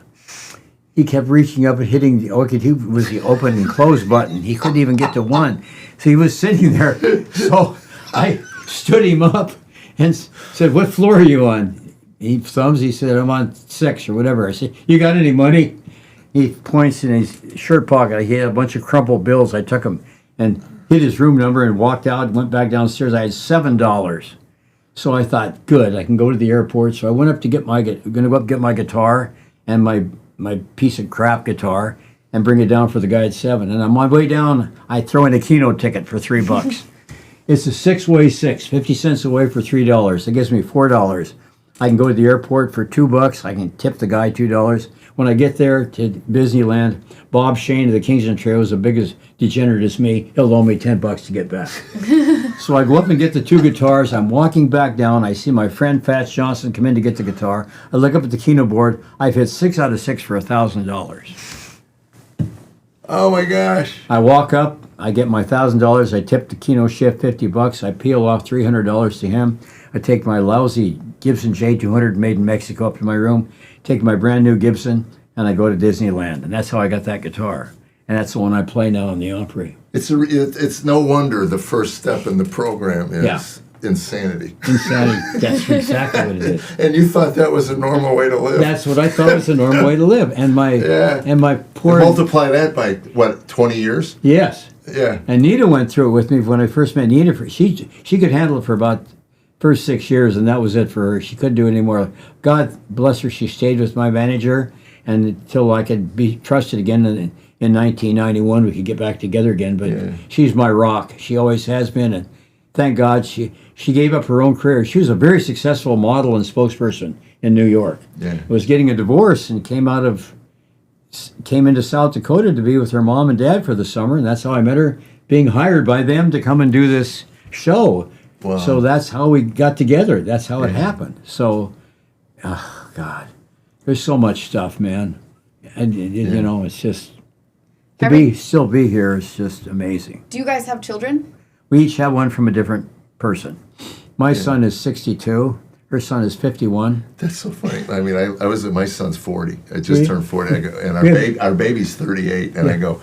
He kept reaching up and hitting he was the open and close button. He couldn't even get to one. So he was sitting there. So I stood him up and said, "What floor are you on?" He said, "I'm on 6 or whatever." I said, "You got any money?" He points in his shirt pocket. He had a bunch of crumpled bills. I took them and hit his room number and walked out, went back downstairs. I had $7. So I thought, good, I can go to the airport. So I went up to get my guitar and my piece of crap guitar and bring it down for the guy at 7. And on my way down, I throw in a Keno ticket for $3. It's a 6-way 6, 50 cents away for $3. It gives me $4. I can go to the airport for $2. I can tip the guy $2. When I get there to Disneyland, Bob Shane of the Kingston Trio is the biggest degenerate as me. He'll loan me $10 to get back. So I go up and get the 2 guitars. I'm walking back down. I see my friend Fats Johnson come in to get the guitar. I look up at the Keno board. I've hit 6 out of 6 for $1,000. Oh my gosh. I walk up. I get my $1,000. I tip the Keno shift $50. I peel off $300 to him. I take my lousy Gibson J200 made in Mexico up to my room, take my brand new Gibson, and I go to Disneyland. And that's how I got that guitar. And that's the one I play now in the Opry. It's no wonder the first step in the program is insanity. Insanity. That's exactly what it is. And you thought that was a normal way to live. That's what I thought was a normal way to live. And my poor... Multiply that by, 20 years? Yes. Yeah. And Nita went through it with me when I first met Nita. She could handle it for about first 6 years, and that was it for her. She couldn't do it anymore. God bless her, she stayed with my manager, and until I could be trusted again in 1991, we could get back together again. But she's my rock. She always has been, and thank God she gave up her own career. She was a very successful model and spokesperson in New York. Yeah. Was getting a divorce and came into South Dakota to be with her mom and dad for the summer, and that's how I met her, being hired by them to come and do this show. Wow. So that's how we got together. That's how it happened. So, oh God, there's so much stuff, man. And you know, it's just still be here is just amazing. Do you guys have children? We each have one from a different person. My son is 62. Her son is 51. That's so funny. I mean, I was at my son's 40. I just turned 40. I go, and our baby's 38. And I go,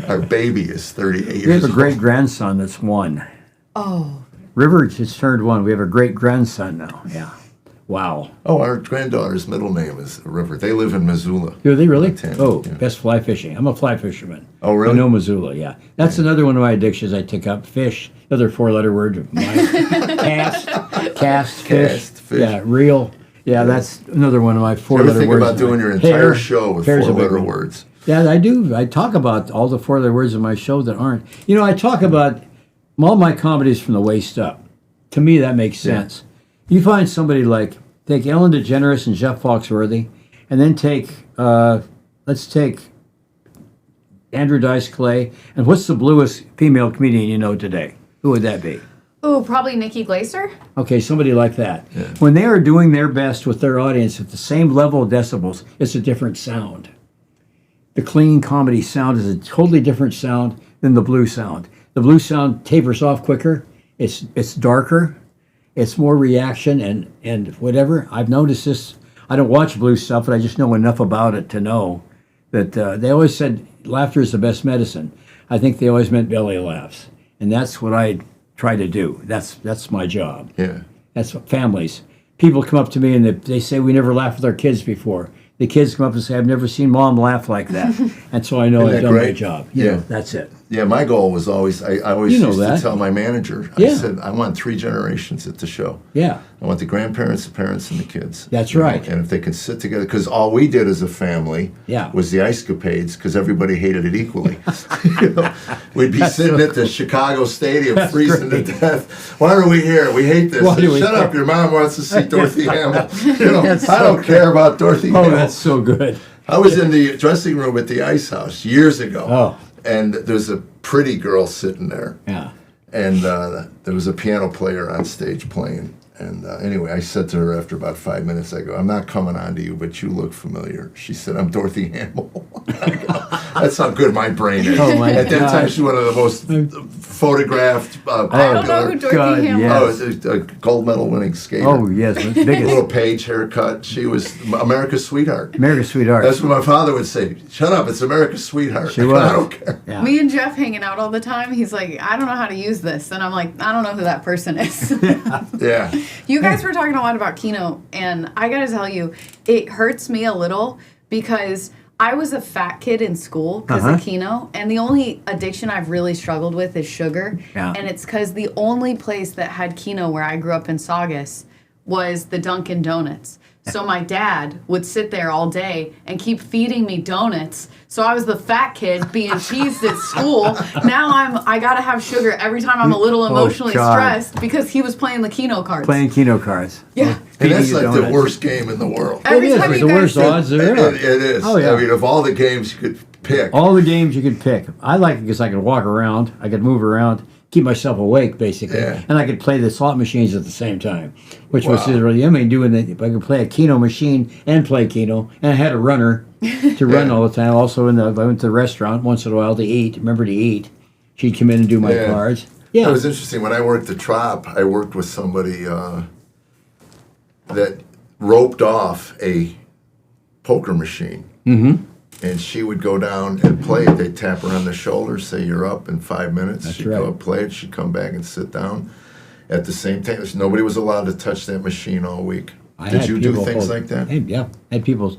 our baby is 38 years old. We have a great grandson that's 1. Oh. River just turned 1. We have a great grandson now. Yeah. Wow. Oh, our granddaughter's middle name is River. They live in Missoula. Do they really? Montana. Best fly fishing. I'm a fly fisherman. Oh, really? I know Missoula, yeah. That's another one of my addictions I took up. Fish, another 4-letter word of mine. Cast, fish. Yeah, reel. Yeah, that's another one of my 4-letter words. You ever think about doing your entire show with 4-letter words? Yeah, I do. I talk about all the 4-letter words in my show that aren't. You know, I talk about all my comedies from the waist up. To me, that makes sense. You find somebody take Ellen DeGeneres and Jeff Foxworthy, and then let's take Andrew Dice Clay, and what's the bluest female comedian you know today? Who would that be? Oh, probably Nikki Glaser. Okay, somebody like that. Yeah. When they are doing their best with their audience at the same level of decibels, it's a different sound. The clean comedy sound is a totally different sound than the blue sound. The blue sound tapers off quicker. It's darker. It's more reaction and whatever. I've noticed this. I don't watch blue stuff, but I just know enough about it to know that they always said laughter is the best medicine. I think they always meant belly laughs, and that's what I try to do. That's my job. Yeah. That's what families. People come up to me and they say we never laughed with our kids before. The kids come up and say I've never seen mom laugh like that, and so I know I've done my job. You know, that's it. Yeah, my goal was always, I always You know used that. to tell my manager, I Yeah. said, I want 3 generations at the show. Yeah. I want the grandparents, the parents, and the kids. That's You know, right. And if they can sit together, because all we did as a family Yeah. was the ice capades, because everybody hated it equally. You know, we'd be sitting at the Chicago Stadium freezing great. to death. Why are we here? We hate this. Why do we Shut up, care? your mom wants to see Dorothy Hamill. You know, That's I so don't care about Dorothy Oh, Hamill. that's so good. I was in the dressing room at the Ice House years ago. Oh. And there's a pretty girl sitting there. Yeah. And there was a piano player on stage playing. And anyway, I said to her after about 5 minutes, I go, I'm not coming on to you, but you look familiar. She said, I'm Dorothy Hamill. I go, that's how good my brain is. Oh, my At that God. time, she's one of the most photographed, I don't know popular. who Dorothy God, Hamill yeah. Oh, is. it's a gold medal winning skater. Oh, yes. The Little biggest. page haircut. She was America's sweetheart. America's Sweetheart. That's what my father would say. Shut up, it's America's sweetheart. She I go, was. I don't care. Yeah. Me and Jeff hanging out all the time. He's like, I don't know how to use this. And I'm like, I don't know who that person is. Yeah. You guys were talking a lot about Keno, and I gotta tell you, it hurts me a little because I was a fat kid in school because Uh-huh. of Keno, and the only addiction I've really struggled with is sugar. Yeah. And it's because the only place that had Keno where I grew up in Saugus was the Dunkin' Donuts. So my dad would sit there all day and keep feeding me donuts. So I was the fat kid being teased at school. Now I gotta have sugar every time I'm a little emotionally God. stressed because he was playing the Keno cards. Playing Keno cards. Yeah. And that's Feeding you like the donuts. worst game in the world. Every It is. time It's you the guys worst said- odds there are. It is. Oh, yeah. I mean, of all the games you could pick. All the games you could pick. I like it because I could walk around, I could move around, keep myself awake basically, Yeah. and I could play the slot machines at the same time, which was Wow. really yummy. Doing it, if I could play a Keno machine and play Keno, and I had a runner to run Yeah. all the time. Also, if I went to the restaurant once in a while to eat. Remember to eat? She'd come in and do my Yeah. cards. It Yeah, was interesting. When I worked at Trop, I worked with somebody that roped off a poker machine. Mm-hmm. And she would go down and play it. They'd tap her on the shoulder, say, you're up in 5 minutes. That's She'd right. go up, play it. She'd come back and sit down. At the same time, nobody was allowed to touch that machine all week. I Did had you do people things hold- like that? Hey, yeah, I had people.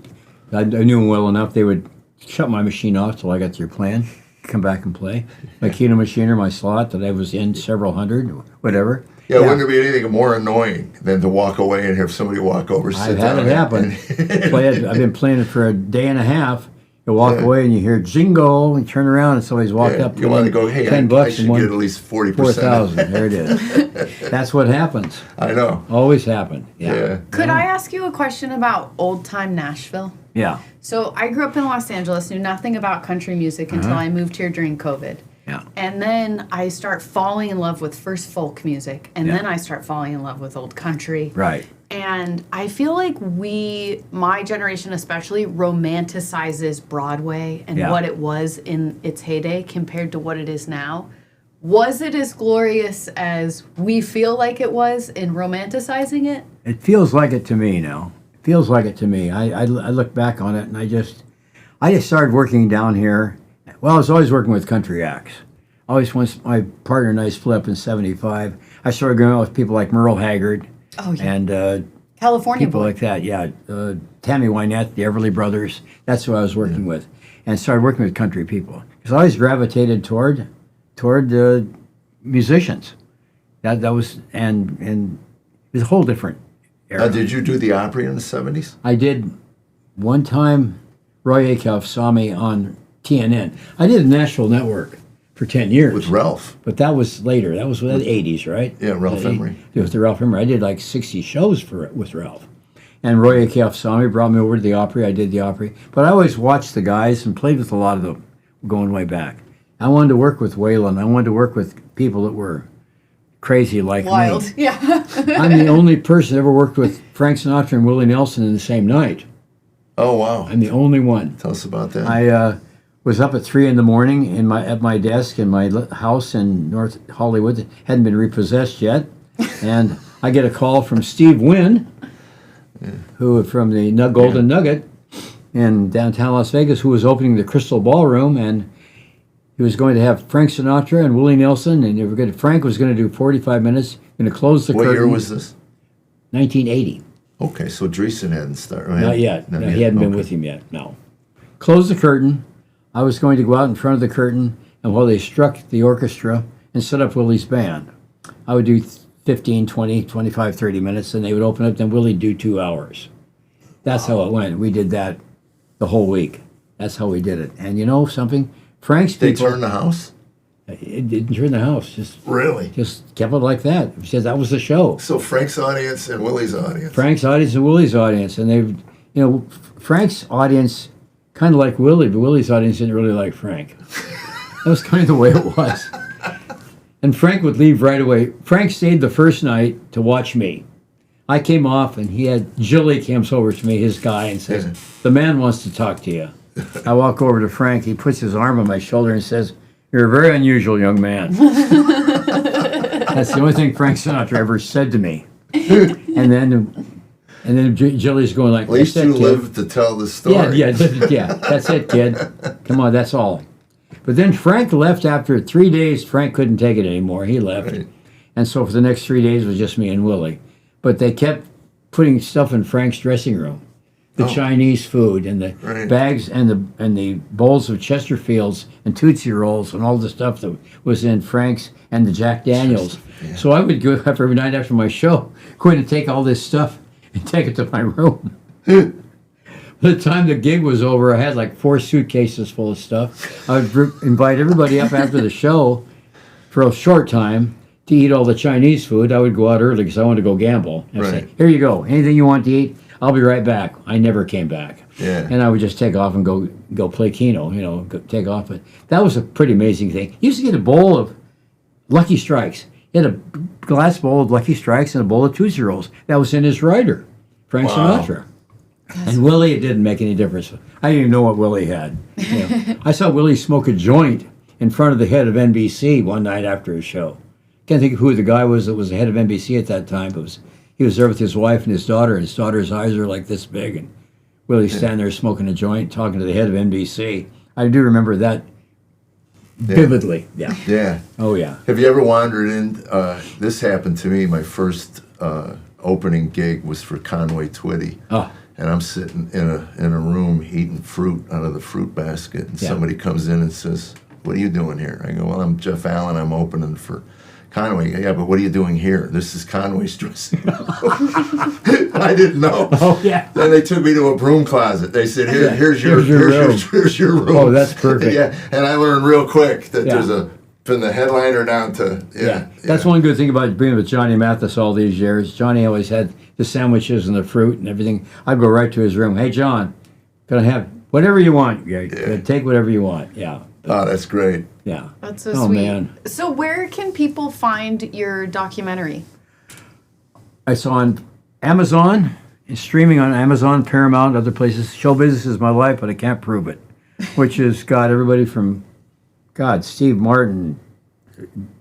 I knew them well enough. They would shut my machine off till I got to your plan. Come back and play my Keno machine or my slot that I was in several hundred, whatever. Yeah, wouldn't there be anything more annoying than to walk away and have somebody walk over, sit I've down? had it happen. I've been playing it for a day and a half. You walk Yeah. away and you hear jingle, and you turn around and somebody's walked Yeah, up. you want to go, hey, I $10 should and won get at least 40%. 4,000. There it is. That's what happens. I know. Always happened. Yeah. Could I ask you a question about old time Nashville? Yeah. So I grew up in Los Angeles, knew nothing about country music until I moved here during COVID. Yeah. And then I start falling in love with first folk music, and Yeah. then I start falling in love with old country. Right. And I feel like my generation especially, romanticizes Broadway and Yeah. what it was in its heyday compared to what it is now. Was it as glorious as we feel like it was in romanticizing it? It feels like it to me now. It feels like it to me. I look back on it and I just started working down here. Well, I was always working with country acts. Always, once my partner and I split up in '75, I started going out with people like Merle Haggard Oh, yeah. and California people boy. like that. Yeah, Tammy Wynette, the Everly Brothers. That's who I was working with, and started working with country people. Because I always gravitated toward musicians. That was and it was a whole different era. Did you do the Opry in the 70s? I did one time. Roy Acuff saw me on TNN. I did the Nashville Network for 10 years. With Ralph. But that was later. That was the 80s, right? Yeah, Ralph Emery. With the Ralph Emery. I did like 60 shows with Ralph. And Roy Acuff saw me, brought me over to the Opry. I did the Opry. But I always watched the guys and played with a lot of them going way back. I wanted to work with Waylon. I wanted to work with people that were crazy like Wild. me. Yeah. I'm the only person that ever worked with Frank Sinatra and Willie Nelson in the same night. Oh, wow. I'm the only one. Tell us about that. I was up at 3 a.m. at my desk in my house in North Hollywood that hadn't been repossessed yet, and I get a call from Steve Wynn, who from the Golden Nugget in downtown Las Vegas, who was opening the Crystal Ballroom, and he was going to have Frank Sinatra and Willie Nelson, and Frank was going to do 45 minutes, going to close the What curtain. year was this? 1980. Okay, so Dreesen hadn't started. Right? Not yet. He hadn't been Okay. with him yet. No. Close the curtain. I was going to go out in front of the curtain and while they struck the orchestra and set up Willie's band, I would do 15, 20, 25, 30 minutes, and they would open up, then Willie'd do 2 hours. That's how it went. We did that the whole week. That's how we did it. And you know something? Frank's They people... turned the house? It didn't turn the house. Really? Just kept it like that. Because that was the show. So Frank's audience and Willie's audience. Frank's audience and Willie's audience. And they've, you know, Frank's audience kind of like Willie, but Willie's audience didn't really like Frank. That was kind of the way it was. And Frank would leave right away. Frank stayed the first night to watch me. I came off, and Jilly comes over to me, his guy, and says, "The man wants to talk to you." I walk over to Frank. He puts his arm on my shoulder and says, "You're a very unusual young man." That's the only thing Frank Sinatra ever said to me. And then Jilly's going like, At least "That's you it, kid." lived to tell the story. Yeah, that's it, kid. Come on, that's all. But then Frank left after 3 days. Frank couldn't take it anymore. He left. Right. And so for the next 3 days, it was just me and Willie. But they kept putting stuff in Frank's dressing room. The Chinese food and the bags and the bowls of Chesterfields and Tootsie Rolls and all the stuff that was in Frank's and the Jack Daniels. Yeah. So I would go up every night after my show, go in and take all this stuff and take it to my room. By the time the gig was over, I had like 4 suitcases full of stuff. I would invite everybody up after the show for a short time to eat all the Chinese food. I would go out early because I wanted to go gamble. I'd say, "Here you go. Anything you want to eat? I'll be right back." I never came back. Yeah. And I would just take off and go play Keno, take off. But that was a pretty amazing thing. You used to get a bowl of Lucky Strikes. He had a glass bowl of Lucky Strikes and a bowl of Tootsie Rolls. That was in his rider, Frank Sinatra. And Willie, it didn't make any difference. I didn't even know what Willie had. I saw Willie smoke a joint in front of the head of NBC one night after his show. Can't think of who the guy was that was the head of NBC at that time, but he was there with his wife and his daughter. His daughter's eyes are like this big, and Willie's standing there smoking a joint, talking to the head of NBC. I do remember that vividly. Yeah. Yeah. Oh, yeah. Have you ever wandered in? This happened to me. My first opening gig was for Conway Twitty. Oh. And I'm sitting in a room eating fruit out of the fruit basket, and somebody comes in and says, "What are you doing here?" I go, "Well, I'm Jeff Allen. I'm opening for Conway." "Yeah, but what are you doing here? This is Conway's dressing room." I didn't know. Oh, yeah. Then they took me to a broom closet. They said, here's your room. Oh, that's perfect. Yeah, and I learned real quick that Yeah. there's from the headliner down to, That's one good thing about being with Johnny Mathis all these years. Johnny always had the sandwiches and the fruit and everything. I'd go right to his room. "Hey, John, can I have whatever you want? Gary? Take whatever you want." Yeah. Oh, that's great. Yeah. That's so Oh, sweet. man. So where can people find your documentary? It's on Amazon, it's streaming on Amazon, Paramount, other places. Show Business Is My Life, but I Can't Prove It, which has got everybody from, Steve Martin,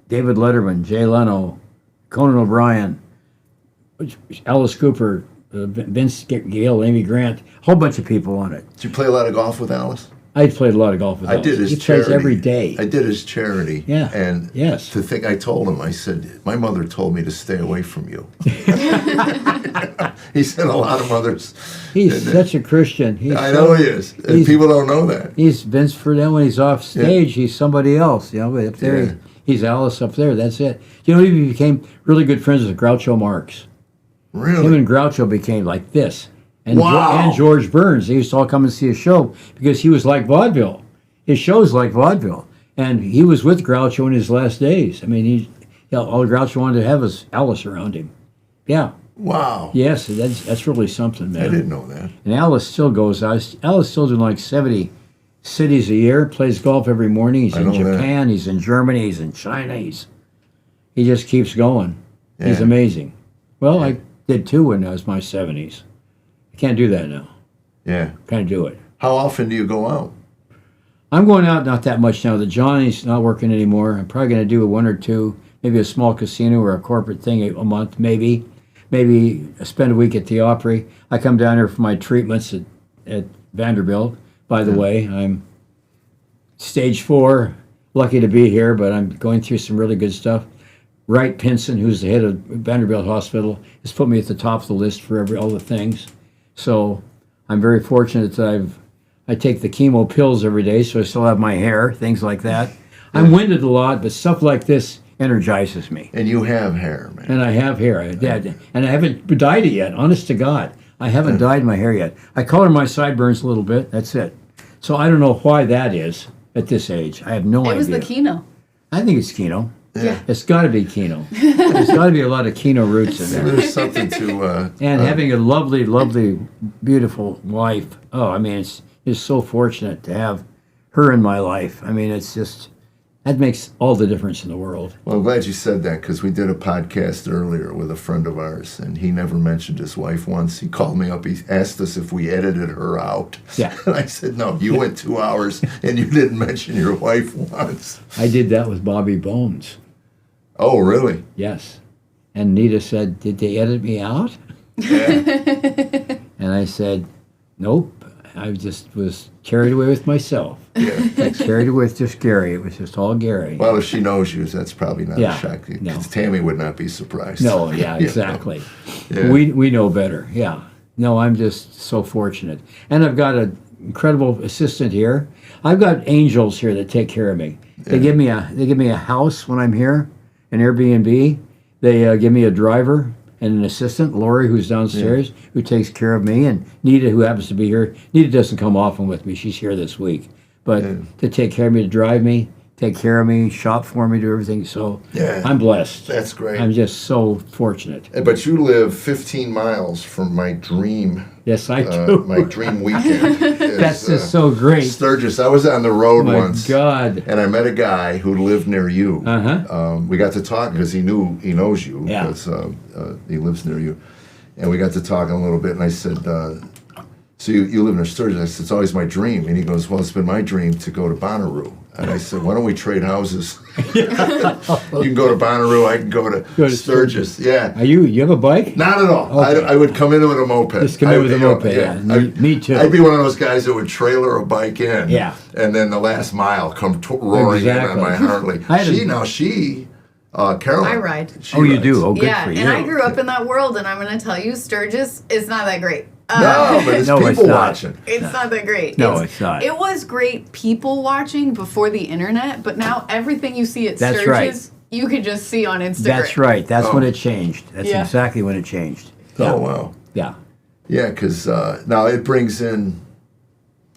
David Letterman, Jay Leno, Conan O'Brien, Alice Cooper, Vince Gill, Amy Grant, a whole bunch of people on it. Did you play a lot of golf with Alice? I played a lot of golf with I Alice. did his He charity. plays every day. I did his charity. Yeah. And Yes. to think, I told him, I said, "My mother told me to stay away from you." He said a lot of mothers. He's such a Christian. I know he is. And people don't know that. He's Vince for them when he's off stage. He's somebody else, But up there, he's Alice up there. That's it. He became really good friends with Groucho Marx. Really? Him and Groucho became like this. And, Wow. and George Burns. They used to all come and see his show because he was like vaudeville. His show's like vaudeville. And he was with Groucho in his last days. I mean, all Groucho wanted to have was Alice around him. Yeah. Wow. Yes, that's really something, man. I didn't know that. And Alice still goes. Alice still doing like 70 cities a year. Plays golf every morning. He's in Japan. He's in Germany. He's in China. He just keeps going. Yeah. He's amazing. Well, I did too when I was my 70s. I can't do that now. Yeah. Can't do it. How often do you go out? I'm going out not that much now. The Johnny's not working anymore. I'm probably going to do one or two, maybe a small casino or a corporate thing a month, maybe. Maybe spend a week at the Opry. I come down here for my treatments at Vanderbilt. By the way, I'm stage 4, lucky to be here, but I'm going through some really good stuff. Wright Pinson, who's the head of Vanderbilt Hospital, has put me at the top of the list for all the things. So I'm very fortunate that I take the chemo pills every day, so I still have my hair, things like that. I'm winded a lot, but stuff like this energizes me. And you have hair, man. And I have hair. And I haven't dyed it yet. Honest to God, I haven't dyed my hair yet. I color my sideburns a little bit. That's it. So I don't know why that is at this age. I have no idea. It was the Keno. I think it's Keno. Yeah. It's got to be Keno. There's got to be a lot of Keno roots in there. There's something to... And having a lovely, lovely, beautiful wife. Oh, I mean, it's so fortunate to have her in my life. I mean, it's just, that makes all the difference in the world. Well, I'm glad you said that, because we did a podcast earlier with a friend of ours, and he never mentioned his wife once. He called me up. He asked us if we edited her out. Yeah. And I said, no, you went 2 hours, and you didn't mention your wife once. I did that with Bobby Bones. Oh, really? Yes. And Nita said, did they edit me out? Yeah. And I said, nope. I just was carried away with myself. Yeah. I carried away with just Gary. It was just all Gary. Well, if she knows you, that's probably not Yeah, a shock. no. Tammy would not be surprised. No, yeah, exactly. Yeah. We know better. Yeah. No, I'm just so fortunate. And I've got an incredible assistant here. I've got angels here that take care of me. They give me a house when I'm here, an Airbnb. They give me a driver and an assistant, Lori, who's downstairs, who takes care of me, and Nita, who happens to be here. Nita doesn't come often with me. She's here this week. But to take care of me, to drive me, take care of me, shop for me, do everything. So I'm blessed. That's great. I'm just so fortunate. But you live 15 miles from my dream. Yes, I do. My dream weekend. That's just so great. Sturgis. I was on the road My once. God. And I met a guy who lived near you. Uh-huh. We got to talk because he knows you. Yeah. Because he lives near you. And we got to talking a little bit, and I said, so you live near Sturgis? I said, it's always my dream. And he goes, well, it's been my dream to go to Bonnaroo. And I said, why don't we trade houses? You can go to Bonnaroo, I can go to Sturgis. Yeah. You have a bike? Not at all. Okay. I would come in with a moped. Just come in with a moped, yeah. Me too. I'd be one of those guys that would trailer a bike in. Yeah. And then the last mile come roaring in on my Harley. Carollynn. I ride. You rides. do? Oh, good Yeah, for you. and I grew up in that world, and I'm going to tell you, Sturgis is not that great. No, but it's No, it's people not. watching. It's not that great. No, it's not. It was great people watching before the internet, but now everything you see at That's Sturgis, you can just see on Instagram. That's right. That's Oh. when it changed. That's Yeah. exactly when it changed. Oh, wow. Yeah. Yeah, because now it brings in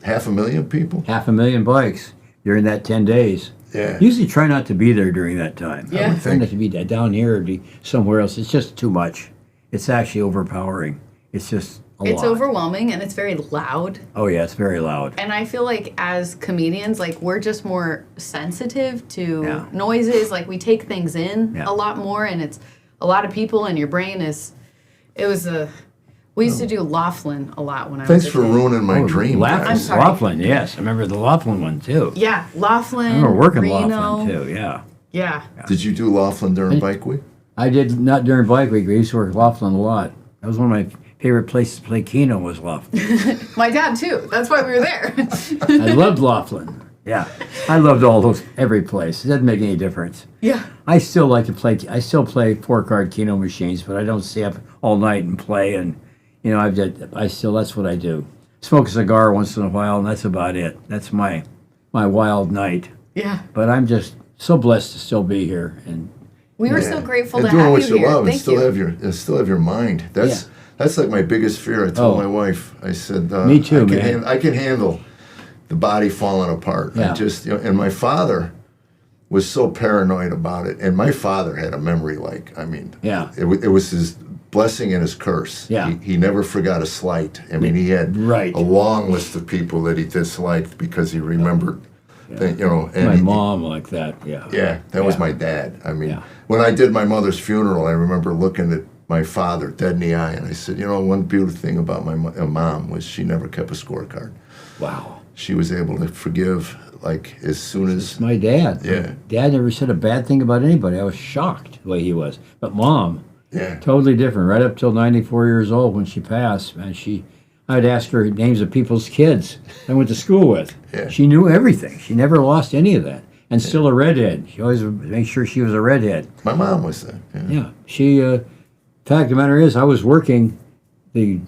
500,000 people. 500,000 bikes during that 10 days. Yeah. Usually try not to be there during that time. Yeah. I would Try not to be down here or be somewhere else. It's just too much. It's actually overpowering. It's just a It's lot. overwhelming, and it's very loud. Oh, yeah, it's very loud. And I feel like as comedians, like we're just more sensitive to Yeah. noises. Like we take things in Yeah. a lot more, and it's a lot of people, and your brain is. We used to do Laughlin a lot when I Thanks was a for kid. ruining my dream. Laughlin. I'm sorry. Laughlin, yes. I remember the Laughlin one, too. Yeah, Laughlin. I remember working Reno. Laughlin, too, yeah. Yeah. Did you do Laughlin during Bike Week? I did not during Bike Week. I used to work Laughlin a lot. That was one of my favorite places to play Keno was Laughlin. My dad too. That's why we were there. I loved Laughlin. Yeah. I loved every place. It doesn't make any difference. Yeah. I still like to play, I still play 4-card Keno machines, but I don't stay up all night and play. And, that's what I do. Smoke a cigar once in a while, and that's about it. That's my wild night. Yeah. But I'm just so blessed to still be here. And We were so grateful and to doing have what you here. love and Thank still you. have your mind. That's like my biggest fear. I told Oh. my wife. I said, Me too, I can man. I can handle the body falling apart. Yeah. I just and my father was so paranoid about it. And my father had a memory Yeah. it was his blessing and his curse. Yeah. He never forgot a slight. I mean, he had Right. a long list of people that he disliked because he remembered. And my he- mom like that, yeah. Yeah, that was Yeah. my dad. I mean, Yeah. when I did my mother's funeral, I remember looking at my father dead in the eye, and I said, one beautiful thing about my mom was she never kept a scorecard. Wow. She was able to forgive like as soon as. My dad. Yeah. Dad never said a bad thing about anybody. I was shocked the way he was. But Mom, Yeah. totally different. Right up till 94 years old when she passed, and I'd ask her names of people's kids I went to school with. Yeah. She knew everything. She never lost any of that. And still a redhead. She always made sure she was a redhead. My mom was that. Yeah. She, fact of the matter is, I was working the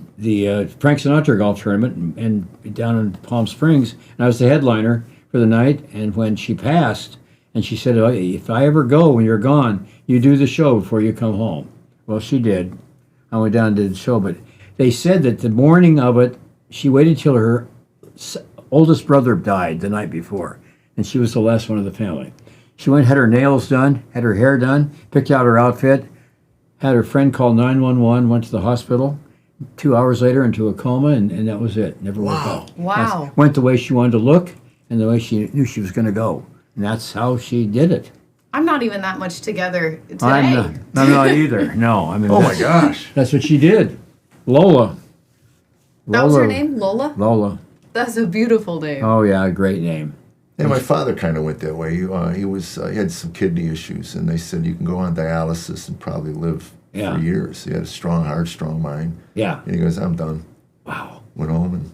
Frank Sinatra golf tournament and down in Palm Springs, and I was the headliner for the night. And when she passed, And she said, "Oh, if I ever go when you're gone, you do the show before you come home." Well, she did. I went down and did the show, but they said that the morning of it, she waited till her oldest brother died the night before, and she was the last one of the family. She went, had her nails done, had her hair done, picked out her outfit, had her friend call 911, went to the hospital. 2 hours later into a coma, and that was it. Never woke up. Wow. Went the way she wanted to look and the way she knew she was going to go. And that's how she did it. I'm not even that much together today. I'm not either. No, I mean. Oh my gosh. That's what she did. Lola. That was her name, Lola? Lola. That's a beautiful name. Oh yeah, great name. Yeah, my father kind of went that way. He had some kidney issues, and they said you can go on dialysis and probably live for years. He had a strong heart, strong mind. Yeah. And he goes, I'm done. Wow. Went home,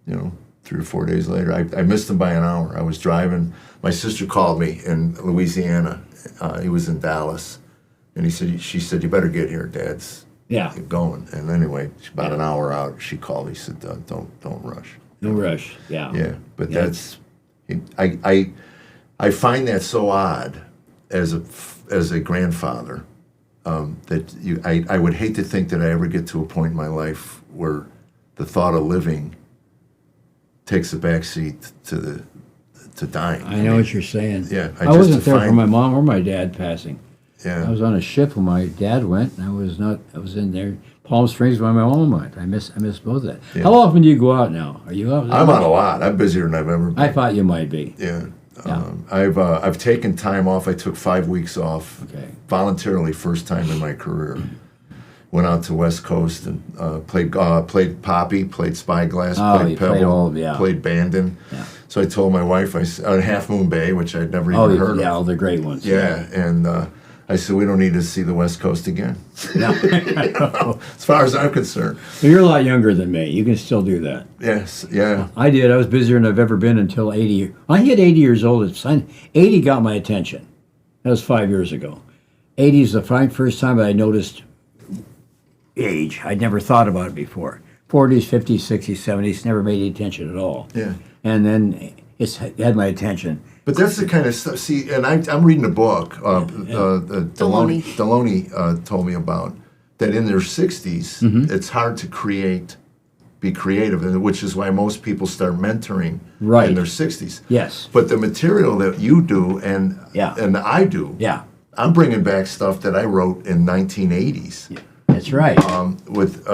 and 3 or 4 days later, I missed him by an hour. I was driving. My sister called me in Louisiana. He was in Dallas, and she said, you better get here, Dad's going. And anyway, about an hour out, she called me. She said, don't rush. No rush. Yeah. Yeah, but that's I find that so odd as a grandfather. That I would hate to think that I ever get to a point in my life where the thought of living takes a backseat to dying. I know what you're saying. Yeah, I wasn't there for my mom or my dad passing. Yeah, I was on a ship when my dad went, and I was in there, Palm Springs, when my mom went. I miss both of that. Yeah. How often do you go out now? Are you out? I'm out a lot. I'm busier than I've ever been. I thought you might be. Yeah. I've taken time off. I took 5 weeks off voluntarily, first time in my career. Went out to West Coast and played Poppy, played Spyglass, played Pebble, played Bandon. Yeah. So I told my wife, Half Moon Bay, which I'd never even heard of. Yeah, all the great ones. Yeah, and I said, we don't need to see the West Coast again. No. As far as I'm concerned. Well, you're a lot younger than me. You can still do that. Yes, yeah. I did. I was busier than I've ever been until 80. I hit 80 years old. 80 got my attention. That was 5 years ago. 80 is the first time I noticed age. I'd never thought about it before. 40s, 50s, 60s, 70s, never made any attention at all. Yeah. And then it had my attention. But that's the kind of stuff. See, and I'm reading a book. Deloney told me about that in their 60s, it's hard to be creative, which is why most people start mentoring in their 60s. Yes. But the material that you do and I do, I'm bringing back stuff that I wrote in 1980s. Yeah. That's right. With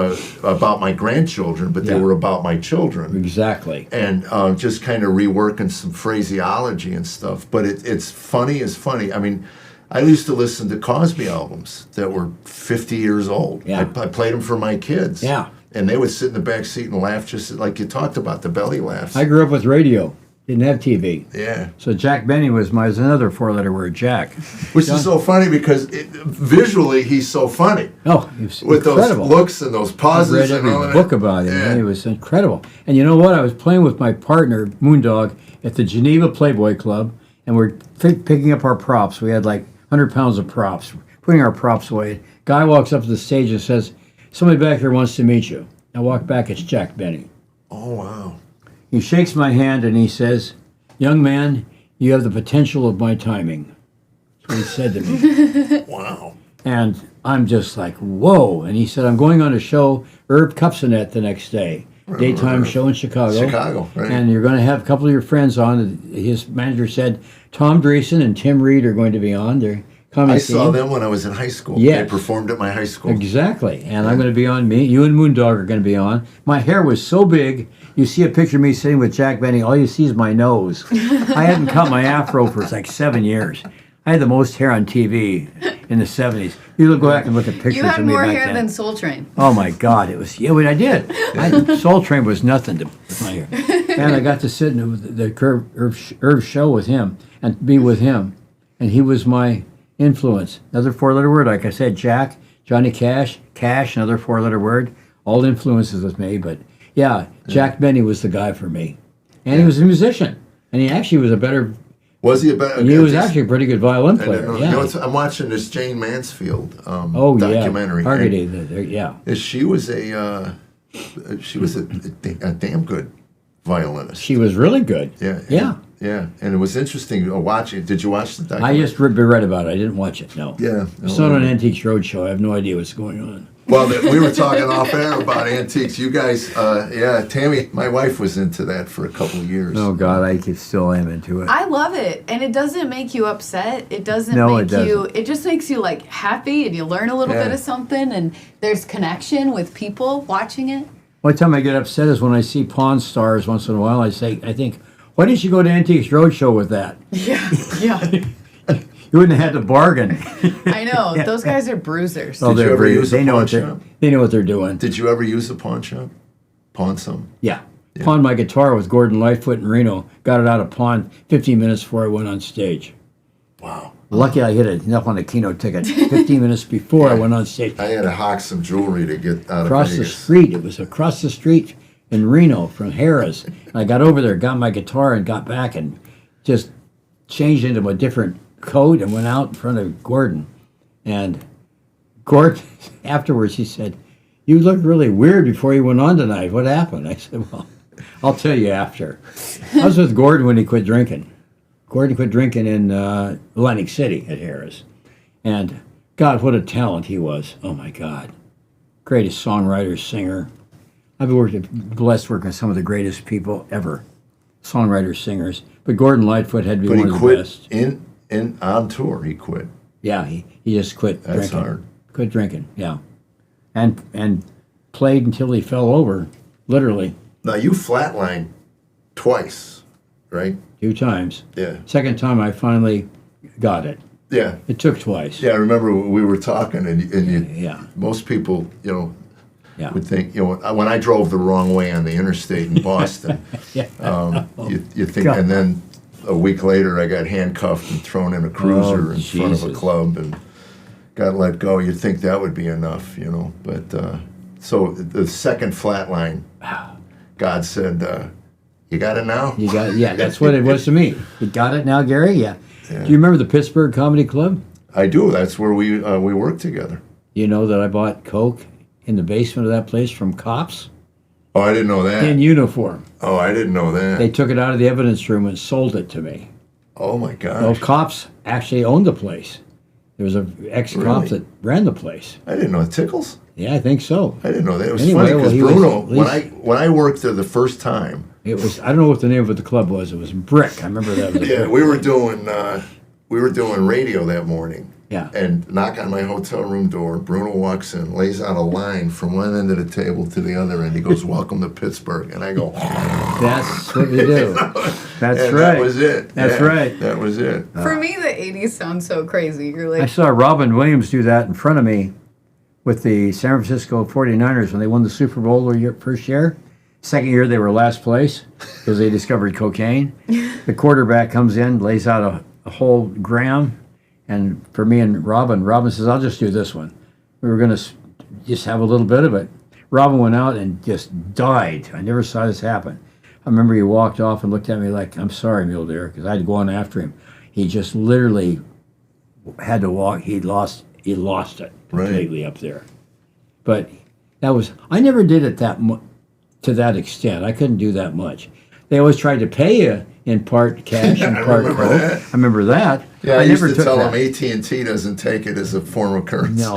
about my grandchildren, but they were about my children. Exactly. And just kind of reworking some phraseology and stuff. But it's funny as funny. I mean, I used to listen to Cosby albums that were 50 years old. Yeah. I played them for my kids. Yeah. And they would sit in the back seat and laugh just like you talked about, the belly laughs. I grew up with radio. Didn't have TV. Yeah. So Jack Benny was another four-letter word, Jack. Which is so funny because visually he's so funny. Oh, he was with incredible. Those looks and those pauses. I read every book about him. Yeah. He was incredible. And you know what? I was playing with my partner, Moondog, at the Geneva Playboy Club, and we're picking up our props. We had like 100 pounds of props, putting our props away. Guy walks up to the stage and says, somebody back here wants to meet you. I walk back, it's Jack Benny. Oh, wow. He shakes my hand and he says, young man, you have the potential of my timing. That's what he said to me. Wow. And I'm just like, whoa. And he said, I'm going on a show, Herb Cupsonet, the next day. Daytime show in Chicago. Right. And you're going to have a couple of your friends on. His manager said, Tom Dreesen and Tim Reed are going to be on. They're coming. I saw them when I was in high school. Yes. They performed at my high school. Exactly. And I'm going to be on. You and Moondog are going to be on. My hair was so big. You see a picture of me sitting with Jack Benny, all you see is my nose. I hadn't cut my afro for like 7 years. I had the most hair on TV in the 70s. You go back and look at pictures of me. You had more hair than Soul Train. Oh my God, it was, what I did. Soul Train was nothing to my hair. And I got to sit in the Irv show with him and be with him. And he was my influence. Another four-letter word, like I said, Jack, Johnny Cash, another four-letter word. All influences with me, but yeah, Jack Benny was the guy for me. And he was a musician. And he actually was a better... Was he a better... He was actually a pretty good violin player, yeah. I'm watching this Jane Mansfield documentary. Yeah. She was a damn good violinist. She was really good. Yeah. Yeah. Yeah, and it was interesting watching. Did you watch the I documentary? just read about it. I didn't watch it. No. Yeah. It's not on Antiques Roadshow. I have no idea what's going on. Well, we were talking off air about antiques. You guys, Tammy, my wife was into that for a couple of years. Oh God, I still am into it. I love it, and it doesn't make you upset. It doesn't No, make it doesn't. you. It just makes you like happy, and you learn a little Yeah. bit of something, and there's connection with people watching it. One time I get upset is when I see Pawn Stars once in a while. I think, why didn't you go to Antiques Roadshow with that? Yeah. You wouldn't have had to bargain. I know. Those guys are bruisers. Oh, Did you they're ever brave. use a They know pawn what they're. shop? They know what they're doing. Did you ever use a pawn shop? Pawn some? Yeah. Pawned my guitar with Gordon Lightfoot in Reno. Got it out of pawn 15 minutes before I went on stage. Wow. Lucky I hit enough on the Keno ticket 15 minutes before I went on stage. I had to hawk some jewelry to get out Across of the Vegas. street. It was across the street in Reno from Harris. And I got over there, got my guitar, and got back and just changed into a different coat and went out in front of Gordon. And Gordon, afterwards, he said, "You looked really weird before you went on tonight. What happened?" I said, "Well, I'll tell you after." I was with Gordon when he quit drinking. Gordon quit drinking in Atlantic City at Harris. And God, what a talent he was. Oh, my God. Greatest songwriter, singer. I've blessed working with some of the greatest people ever. Songwriters, singers. But Gordon Lightfoot had to be But one he of the quit best. on tour. He quit. Yeah, he just quit That's drinking. hard. Quit drinking, yeah. And played until he fell over, literally, Now you flatlined twice, right? 2 times. Yeah. Second time I finally got it. Yeah. It took twice. Yeah, I remember we were talking, and you, Yeah. most people, Yeah. would think, when I drove the wrong way on the interstate in Boston, Yeah. you think, God. and then a week later I got handcuffed and thrown in a cruiser in front of a Jesus. club and got let go. You'd think that would be enough, but so the second flatline, God said, "You got it now." You got yeah, that's what it was to me. You got it now, Gary? Yeah. Yeah. Do you remember the Pittsburgh Comedy Club? I do. That's where we worked together. You know that I bought Coke in the basement of that place from cops Oh, I didn't know that. in uniform. Oh, I didn't know that. They took it out of the evidence room and sold it to me. Oh my Those gosh. cops actually owned the place. There was an ex-cop Really? that ran the place. I didn't know it. Tickles. Yeah, I think so. I didn't know that. It was Anyway, funny well, because he was Bruno, at least- when I worked there the first time, It was, I don't know what the name of the club was. It was Brick. I remember that. Was yeah, we were doing radio that morning. Yeah. And knock on my hotel room door. Bruno walks in, lays out a line from one end of the table to the other end. He goes, "Welcome to Pittsburgh," and I go, That's what we do. That's and right. That was it. That's Yeah, right. That was it. For me, the 80s sound so crazy. You're I like, saw Robin Williams do that in front of me with the San Francisco 49ers when they won the Super Bowl the first year. Second year, they were last place because they discovered cocaine. The quarterback comes in, lays out a whole gram. And for me and Robin says, "I'll just do this one." We were going to just have a little bit of it. Robin went out and just died. I never saw this happen. I remember he walked off and looked at me like, "I'm sorry, Mule Deer," because I'd gone after him. He just literally had to walk. He lost it completely up there. But that was, I never did it to that extent. I couldn't do that much. They always tried to pay you in part cash and I part remember coke. that. I remember that. Yeah, I used never to took tell that. him AT&T doesn't take it as a form of currency. No,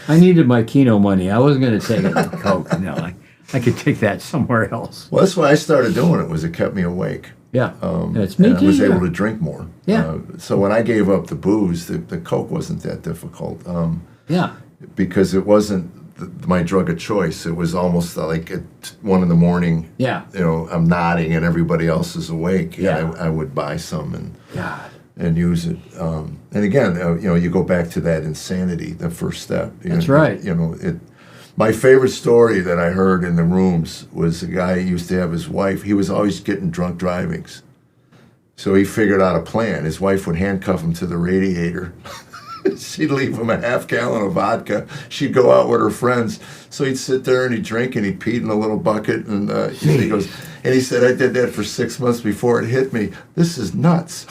I needed my Keno money. I wasn't going to take it in coke. No, I could take that somewhere else. Well, that's why I started doing it. Was it kept me awake. Yeah, that's me And I too. was yeah. able to drink more. Yeah. So when I gave up the booze, the coke wasn't that difficult. Yeah, Because it wasn't my drug of choice. It was almost like at 1 a.m. yeah. I'm nodding and everybody else is awake. Yeah. And I would buy some God. and use it. And again, you go back to that insanity, the first step. That's right. My favorite story that I heard in the rooms was a guy who used to have his wife. He was always getting drunk drivings. So he figured out a plan. His wife would handcuff him to the radiator. She'd leave him a half-gallon of vodka. She'd go out with her friends. So he'd sit there and he'd drink and he'd pee in a little bucket. And he goes, and he said, "I did that for 6 months before it hit me. This is nuts."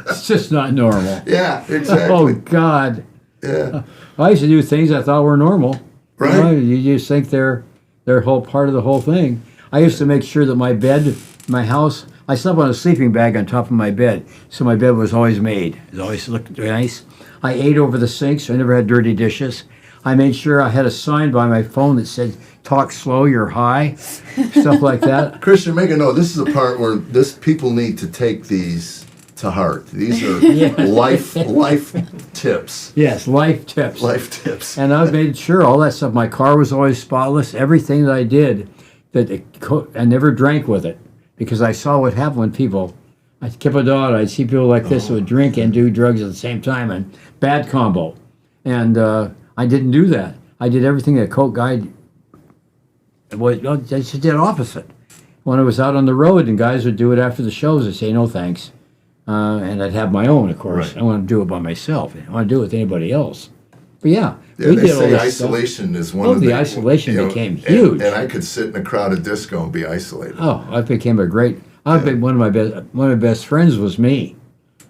It's just not normal. Yeah, exactly. Oh God. Yeah. I used to do things I thought were normal. Right. You just think they're whole part of the whole thing. I used to make sure that my bed, my house, I slept on a sleeping bag on top of my bed, so my bed was always made. It always looked nice. I ate over the sink, so I never had dirty dishes. I made sure I had a sign by my phone that said, "Talk slow, you're high," stuff like that. Christian, make a note. This is a part where people need to take these to heart. These are life tips. Yes, life tips. Life tips. And I made sure all that stuff. My car was always spotless. Everything that I did, I never drank with it because I saw what happened when people. Kip Addotta, I'd see people like this who would drink and do drugs at the same time, and bad combo. And I didn't do that. I did everything a Coke guy. I just did opposite. When I was out on the road and guys would do it after the shows, I'd say no thanks. And I'd have my own, of course. Right. I want to do it by myself. I don't want to do it with anybody else. But yeah, Yeah, we they did all say this isolation stuff. is one of the... the isolation became and- huge. And I could sit in a crowded disco and be isolated. Oh, I became a great... one of my best friends was me.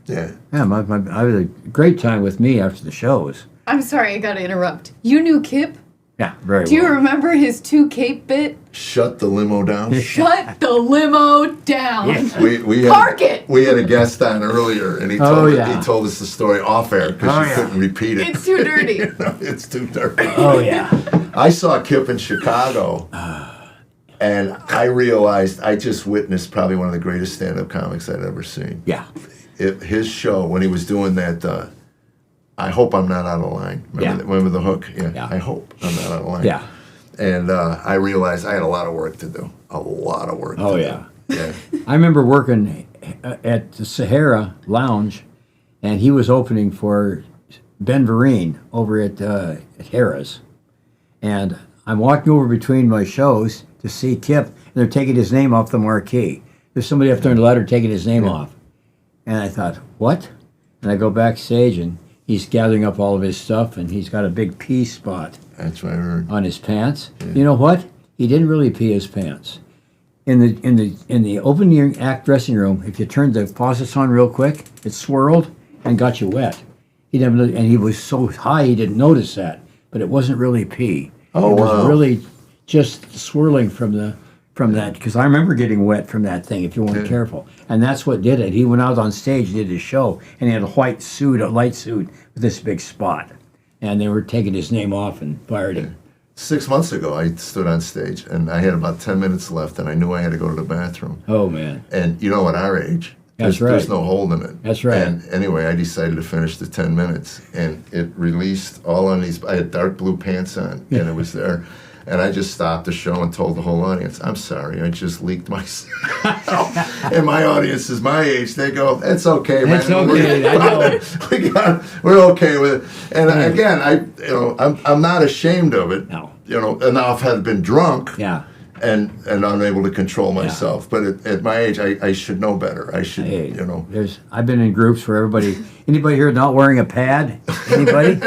Yeah. Yeah, I had a great time with me after the shows. I'm sorry, I gotta interrupt. You knew Kip? Yeah, very Do you well. remember his 2 Cape bit? Shut the limo down. Shut the limo down. Yes. We Park it. We had a guest on earlier, and he told us the story off air because you couldn't repeat it. It's too dirty. No, it's too dirty. Oh, yeah. I saw Kip in Chicago, and I realized I just witnessed probably one of the greatest stand-up comics I'd ever seen. Yeah. His show, when he was doing that, I hope I'm not out of line. Remember the hook? Yeah. I hope I'm not out of line. Yeah. And I realized I had a lot of work to do. A lot of work to do. Oh, yeah. Yeah. I remember working at the Sahara Lounge, and he was opening for Ben Vereen over at Harrah's. And I'm walking over between my shows to see Kip, and they're taking his name off the marquee. There's somebody up there in the ladder taking his name off. And I thought, what? And I go backstage, and he's gathering up all of his stuff, and he's got a big pee spot. That's what I heard. On his pants. Yeah. You know what? He didn't really pee his pants. In the opening act dressing room, if you turned the faucets on real quick, it swirled and got you wet. And he was so high he didn't notice that, but it wasn't really pee. Oh, it was wow. really just swirling from that, because I remember getting wet from that thing if you weren't careful. And that's what did it. He went out on stage, did his show, and he had a white suit, a light suit with this big spot. And they were taking his name off and fired him. 6 months ago, I stood on stage, and I had about 10 minutes left, and I knew I had to go to the bathroom. Oh, man. And you know, at our age, there's no holding it. That's right. And anyway, I decided to finish the 10 minutes, and it released all on these. I had dark blue pants on, and it was there. And I just stopped the show and told the whole audience, "I'm sorry, I just leaked myself." And my audience is my age. They go, "It's okay, man. It's okay. I know. We're okay with it." And again, I'm not ashamed of it. No. And now I've had been drunk. Yeah. And unable to control myself. But at my age, I should know better. I should, I've been in groups where anybody here not wearing a pad? Anybody?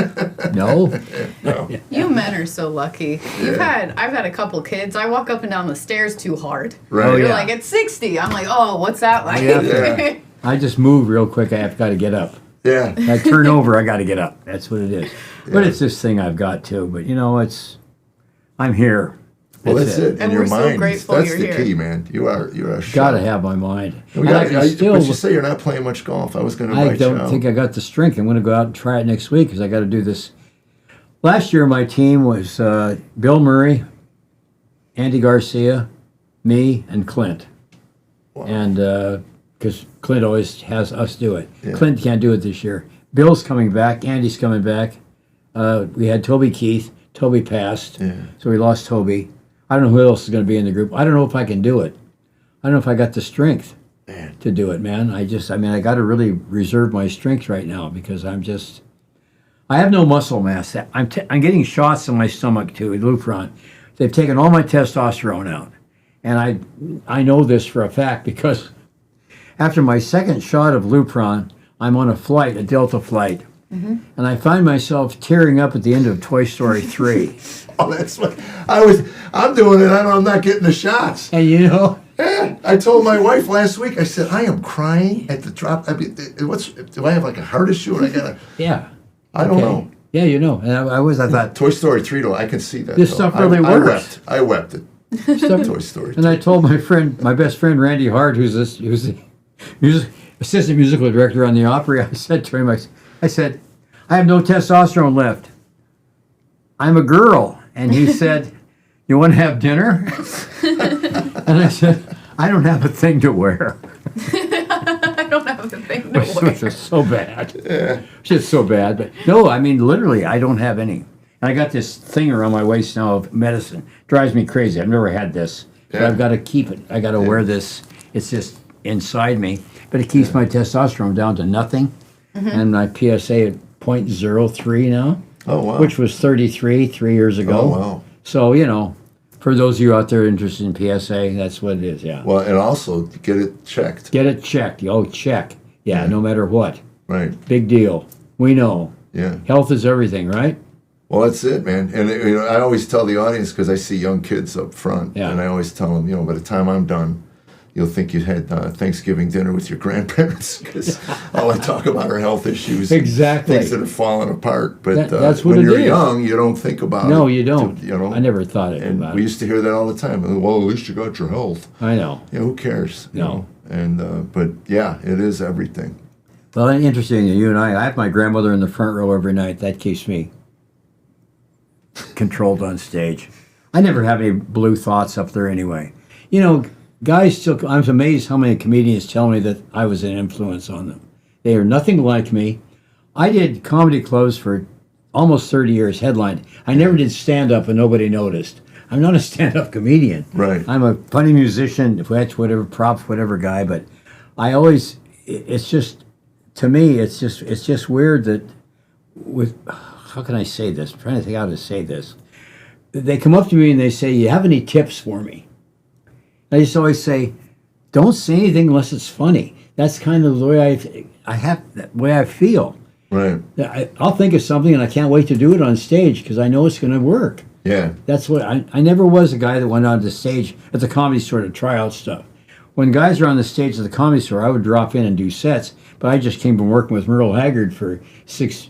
No? No. You men are so lucky. I've had a couple kids. I walk up and down the stairs too hard. Right. Oh, You're yeah. like, it's 60. I'm like, oh, what's that like? Yeah. I just move real quick. I've got to get up. Yeah. I turn over, I got to get up. That's what it is. But it's this thing I've got too. But I'm here. Well, that's it. And In your we're so mind, grateful that's you're the here. key, man. You are sharp. Got to have my mind. But you say you're not playing much golf. I was going to invite you out. I don't think I got the strength. I'm going to go out and try it next week because I got to do this. Last year, my team was Bill Murray, Andy Garcia, me, and Clint. Wow. And because Clint always has us do it. Yeah. Clint can't do it this year. Bill's coming back. Andy's coming back. We had Toby Keith. Toby passed, so we lost Toby. I don't know who else is going to be in the group. I don't know if I can do it. I don't know if I got the strength to do it, man. I got to really reserve my strength right now because I have no muscle mass. I'm getting shots in my stomach too, Lupron. They've taken all my testosterone out. And I know this for a fact because after my second shot of Lupron, I'm on a Delta flight. Mm-hmm. And I find myself tearing up at the end of Toy Story 3. Oh, that's what I'm doing it. I'm not getting the shots. And Yeah, I told my wife last week. I said I am crying at the drop. I mean, do I have like a heart issue? And I gotta. Yeah. I don't know. Yeah, And I thought Toy Story 3 though. I can see that. This stuff really works. I wept it. Toy Story. And I told my best friend Randy Hart, who's assistant musical director on the Opry, I said to him, I said, I have no testosterone left. I'm a girl. And he said, you want to have dinner? And I said, I don't have a thing to wear. I don't have a thing to wear. Which is so bad. Yeah. It's just so bad. But no, I mean, literally, I don't have any. And I got this thing around my waist now of medicine. Drives me crazy. I've never had this. But Yeah. I've got to keep it. I got to wear this. It's just inside me. But it keeps my testosterone down to nothing. And my PSA at 0.03 now. Oh, wow. Which was 33 3 years ago. Oh, wow. So, you know, for those of you out there interested in PSA, that's what it is, yeah. Well, and also get it checked. Get it checked. Oh, check. Yeah, no matter what. Right. Big deal. We know. Yeah. Health is everything, right? Well, that's it, man. And you know, I always tell the audience, because I see young kids up front, Yeah. and I always tell them, you know, by the time I'm done, you'll think you had Thanksgiving dinner with your grandparents, because all I talk about are health issues, and Exactly. things that are falling apart. But That's what when it you're is. young, you don't think about it. No, you don't. You know, I never thought and about we it. used to hear that all the time. Well, at least you got your health. I know. Yeah, who cares? You No. know? And but yeah, it is everything. Well, interesting. You and I have my grandmother in the front row every night. That keeps me controlled on stage. I never have any blue thoughts up there anyway. You know, guys still, I'm amazed how many comedians tell me that I was an influence on them. They are nothing like me. I did comedy clubs for almost 30 years, headlined. I never did stand-up and nobody noticed. I'm not a stand-up comedian. Right. I'm a funny musician, whatever, props, whatever guy, but I always, it's just, to me, it's just weird that with, how can I say this? I'm trying to think how to say this. They come up to me and they say, you have any tips for me? I just always say, don't say anything unless it's funny. That's kind of the way the way I feel. Right. I'll think of something and I can't wait to do it on stage because I know it's going to work. Yeah. That's what I never was a guy that went on the stage at the Comedy Store to try out stuff. When guys are on the stage at the Comedy Store, I would drop in and do sets. But I just came from working with Merle Haggard for six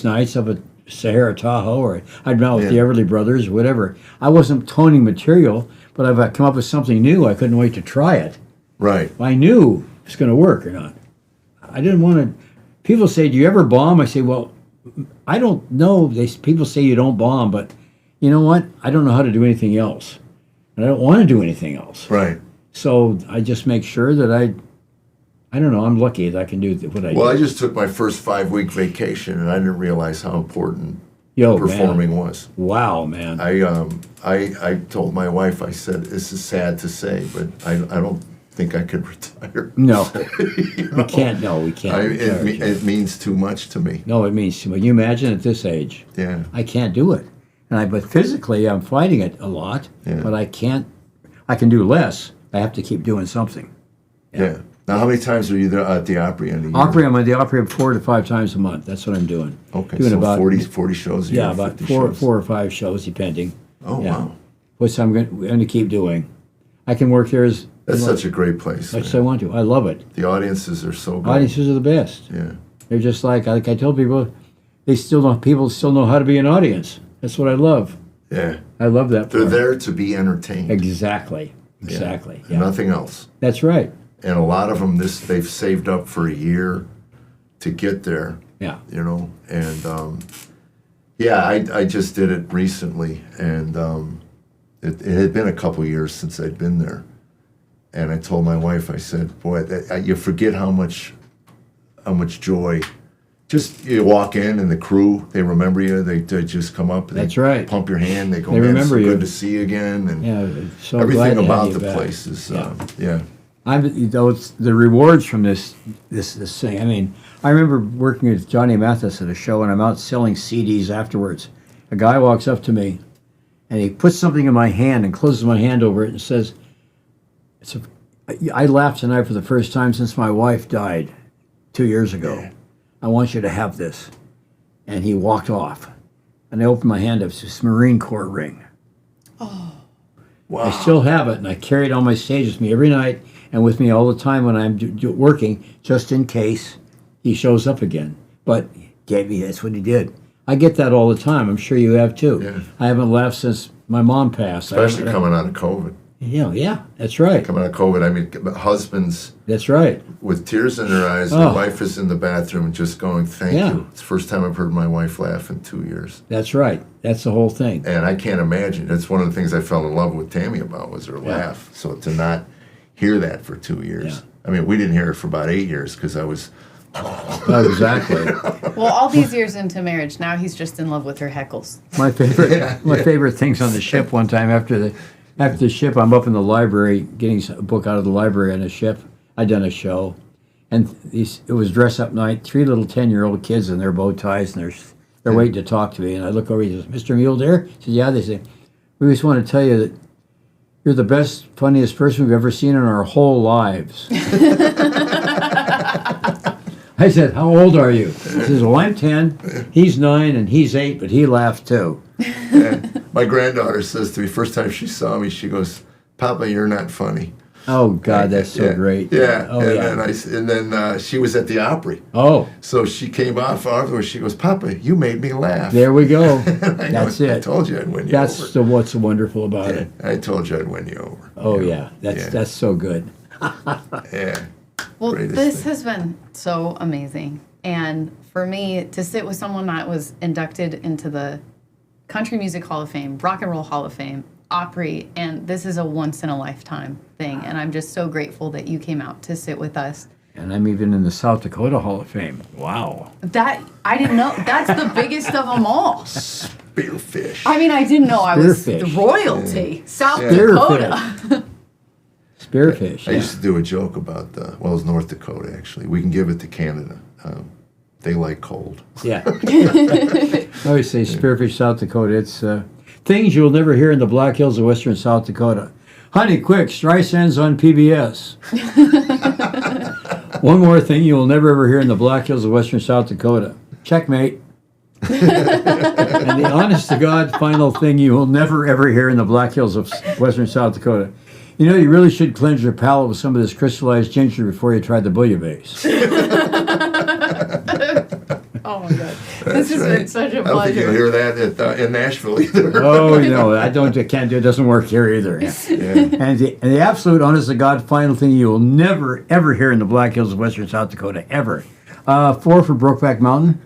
nights up at Sahara Tahoe, or I'd been out with the Everly Brothers, whatever. I wasn't toning material, but if I come up with something new, I couldn't wait to try it. Right. I knew if it's going to work or not. I didn't want to. People say, "Do you ever bomb?" I say, "Well, I don't know." People say you don't bomb, but you know what? I don't know how to do anything else, and I don't want to do anything else. Right. So I just make sure that I don't know. I'm lucky that I can do what I do. Well, I just took my first 5-week vacation, and I didn't realize how important Yo, performing man. was. Wow, man. I told my wife, I said, this is sad to say, but I don't think I could retire. No, You know? we can't. No, we can't. It means too much to me. No, it means too much. You imagine at this age, Yeah. I can't do it. But physically, I'm fighting it a lot. Yeah. But I can't. I can do less. I have to keep doing something. Yeah. Now, how many times are you there at the Opry in a year? I'm at the Opry 4 to 5 times a month. That's what I'm doing. Okay, Doing so about 40 shows a year, yeah, about 50 four shows. or 5 shows depending. Oh, Yeah. wow. Which I'm going to keep doing. I can work there as That's such a great place. much as man. I want to. I love it. The audiences are so good. Audiences are the best. Yeah. They're just like I tell people, people still know how to be an audience. That's what I love. Yeah. I love that. They're part. there to be entertained. Exactly. Yeah. Exactly. And Yeah. nothing else. That's right. And a lot of them, they've saved up for a year to get there. Yeah. You know, and I just did it recently, and it had been a couple years since I'd been there, and I told my wife, I said, "Boy, you forget how much joy." Just you walk in, and the crew, they remember you. They just come up. They That's right. Pump your hand. They go, They "Man, it's remember so you." good to see you again." And Yeah. So glad everything to have about you the back. place is, Yeah. yeah. It's the rewards from this thing. I mean, I remember working with Johnny Mathis at a show, and I'm out selling CDs afterwards. A guy walks up to me, and he puts something in my hand and closes my hand over it and says, I laughed tonight for the first time since my wife died 2 years ago. Yeah. I want you to have this. And he walked off. And I opened my hand up. It's this Marine Corps ring. Wow. I still have it, and I carry it on my stage with me every night and with me all the time when I'm working, just in case he shows up again. But that's what he did. I get that all the time. I'm sure you have too. Yeah. I haven't laughed since my mom passed. Especially coming out of COVID. Yeah, that's right. Coming out of COVID, I mean, husbands That's right. with tears in their eyes, Oh. their wife is in the bathroom just going, thank Yeah. you. It's the first time I've heard my wife laugh in 2 years. That's right. That's the whole thing. And I can't imagine. That's one of the things I fell in love with Tammy about was her laugh. So to not hear that for 2 years. Yeah. I mean, we didn't hear it for about 8 years because I was... Oh, exactly. Well, all these years into marriage, now he's just in love with her heckles. My favorite things on the ship one time after the ship, I'm up in the library getting a book out of the library on the ship. I'd done a show, and it was dress up night. 3 little 10-year-old kids in their bow ties, and they're waiting to talk to me. And I look over, he says, "Mr. Mule Deerto?" I said, "Yeah." They say, "We just want to tell you that you're the best, funniest person we've ever seen in our whole lives." I said, "How old are you?" He says, "Well, I'm 10, he's 9, and he's 8, but he laughed too." And my granddaughter says to me, first time she saw me, she goes, "Papa, you're not funny." Oh, God, that's so Yeah. great. Yeah. Oh, and yeah. then she was at the Opry. Oh, So she came off afterwards. She goes, "Papa, you made me laugh." there we go. I know, That's I it. told you I'd win you That's over. what's wonderful about Yeah, it. I told you I'd win you over. Oh, You know? yeah. Yeah. That's so good. Yeah. Well, Greatest this thing. has been so amazing. And for me, to sit with someone that was inducted into the Country Music Hall of Fame, Rock and Roll Hall of Fame, Opry, and this is a once-in-a-lifetime thing. And I'm just so grateful that you came out to sit with us. And I'm even in the South Dakota Hall of Fame. Wow. That, I didn't know, that's the biggest of them all. Spearfish. I mean, I didn't know I was Spearfish. the royalty. South Yeah. Dakota. Spearfish. I Yeah. used to do a joke about, well, it was North Dakota, actually. We can give it to Canada. They like cold. Yeah. I always say Spearfish, South Dakota. It's things you'll never hear in the Black Hills of Western South Dakota. Honey, quick, Streisand's on PBS. One more thing you will never ever hear in the Black Hills of Western South Dakota. Checkmate. And the honest to God final thing you will never ever hear in the Black Hills of Western South Dakota. You know, you really should cleanse your palate with some of this crystallized ginger before you try the bouillabaisse. Oh my God. This has been such a I don't think you'll pleasure. hear that in Nashville either. Oh, you know, I can't do it. Doesn't work here either. Yeah. And the absolute honest to God final thing you will never ever hear in the Black Hills of Western South Dakota ever. 4 for Brokeback Mountain.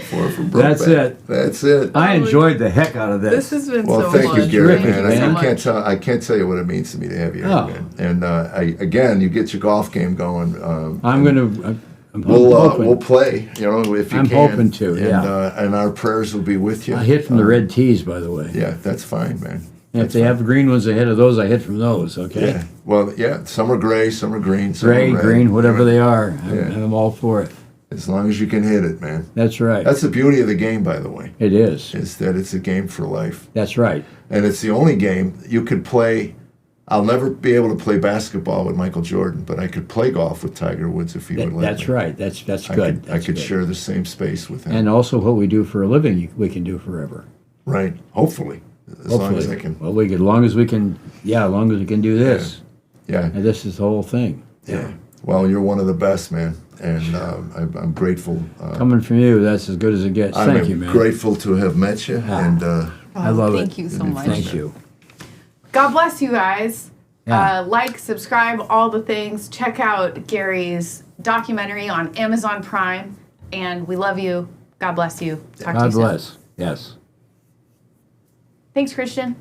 4 for Brokeback. That's it. That's it. I enjoyed the heck out of This this. has been Well, so thank you, much. Gary, Terrific, man. man. I can't tell you what it means to me to have you here, Oh. man. And again, you get your golf game going. I'm We'll hoping. play, you know, if you I'm can. hoping to, and, yeah. And our prayers will be with you. I hit from the red tees, by the way. Yeah, that's fine, man. And if they have green ones ahead of those, I hit from those, okay? Yeah. Well, yeah. Some are gray, some are green, some Gray, are red. green, whatever they are. Yeah. I'm all for it. As long as you can hit it, man. That's right. That's the beauty of the game, by the way. It is. Is that it's a game for life, That's right. and it's the only game you could play. I'll never be able to play basketball with Michael Jordan, but I could play golf with Tiger Woods if he would let That's me. right. That's good. I That's could good. share the same space with him. And also what we do for a living, we can do forever. Right. Hopefully. As long as I can. Well, as long as we can do this. Yeah. And this is the whole thing. Yeah. Well, you're one of the best, man. And I'm grateful. Coming from you, that's as good as it gets. Thank you, man. Grateful to have met you. And I love Thank it. you so much. Thank you. God bless you guys. Yeah. Like, subscribe, all the things. Check out Gary's documentary on Amazon Prime. And we love you. God bless you. Talk to you God soon. bless. Yes. Thanks, Christian.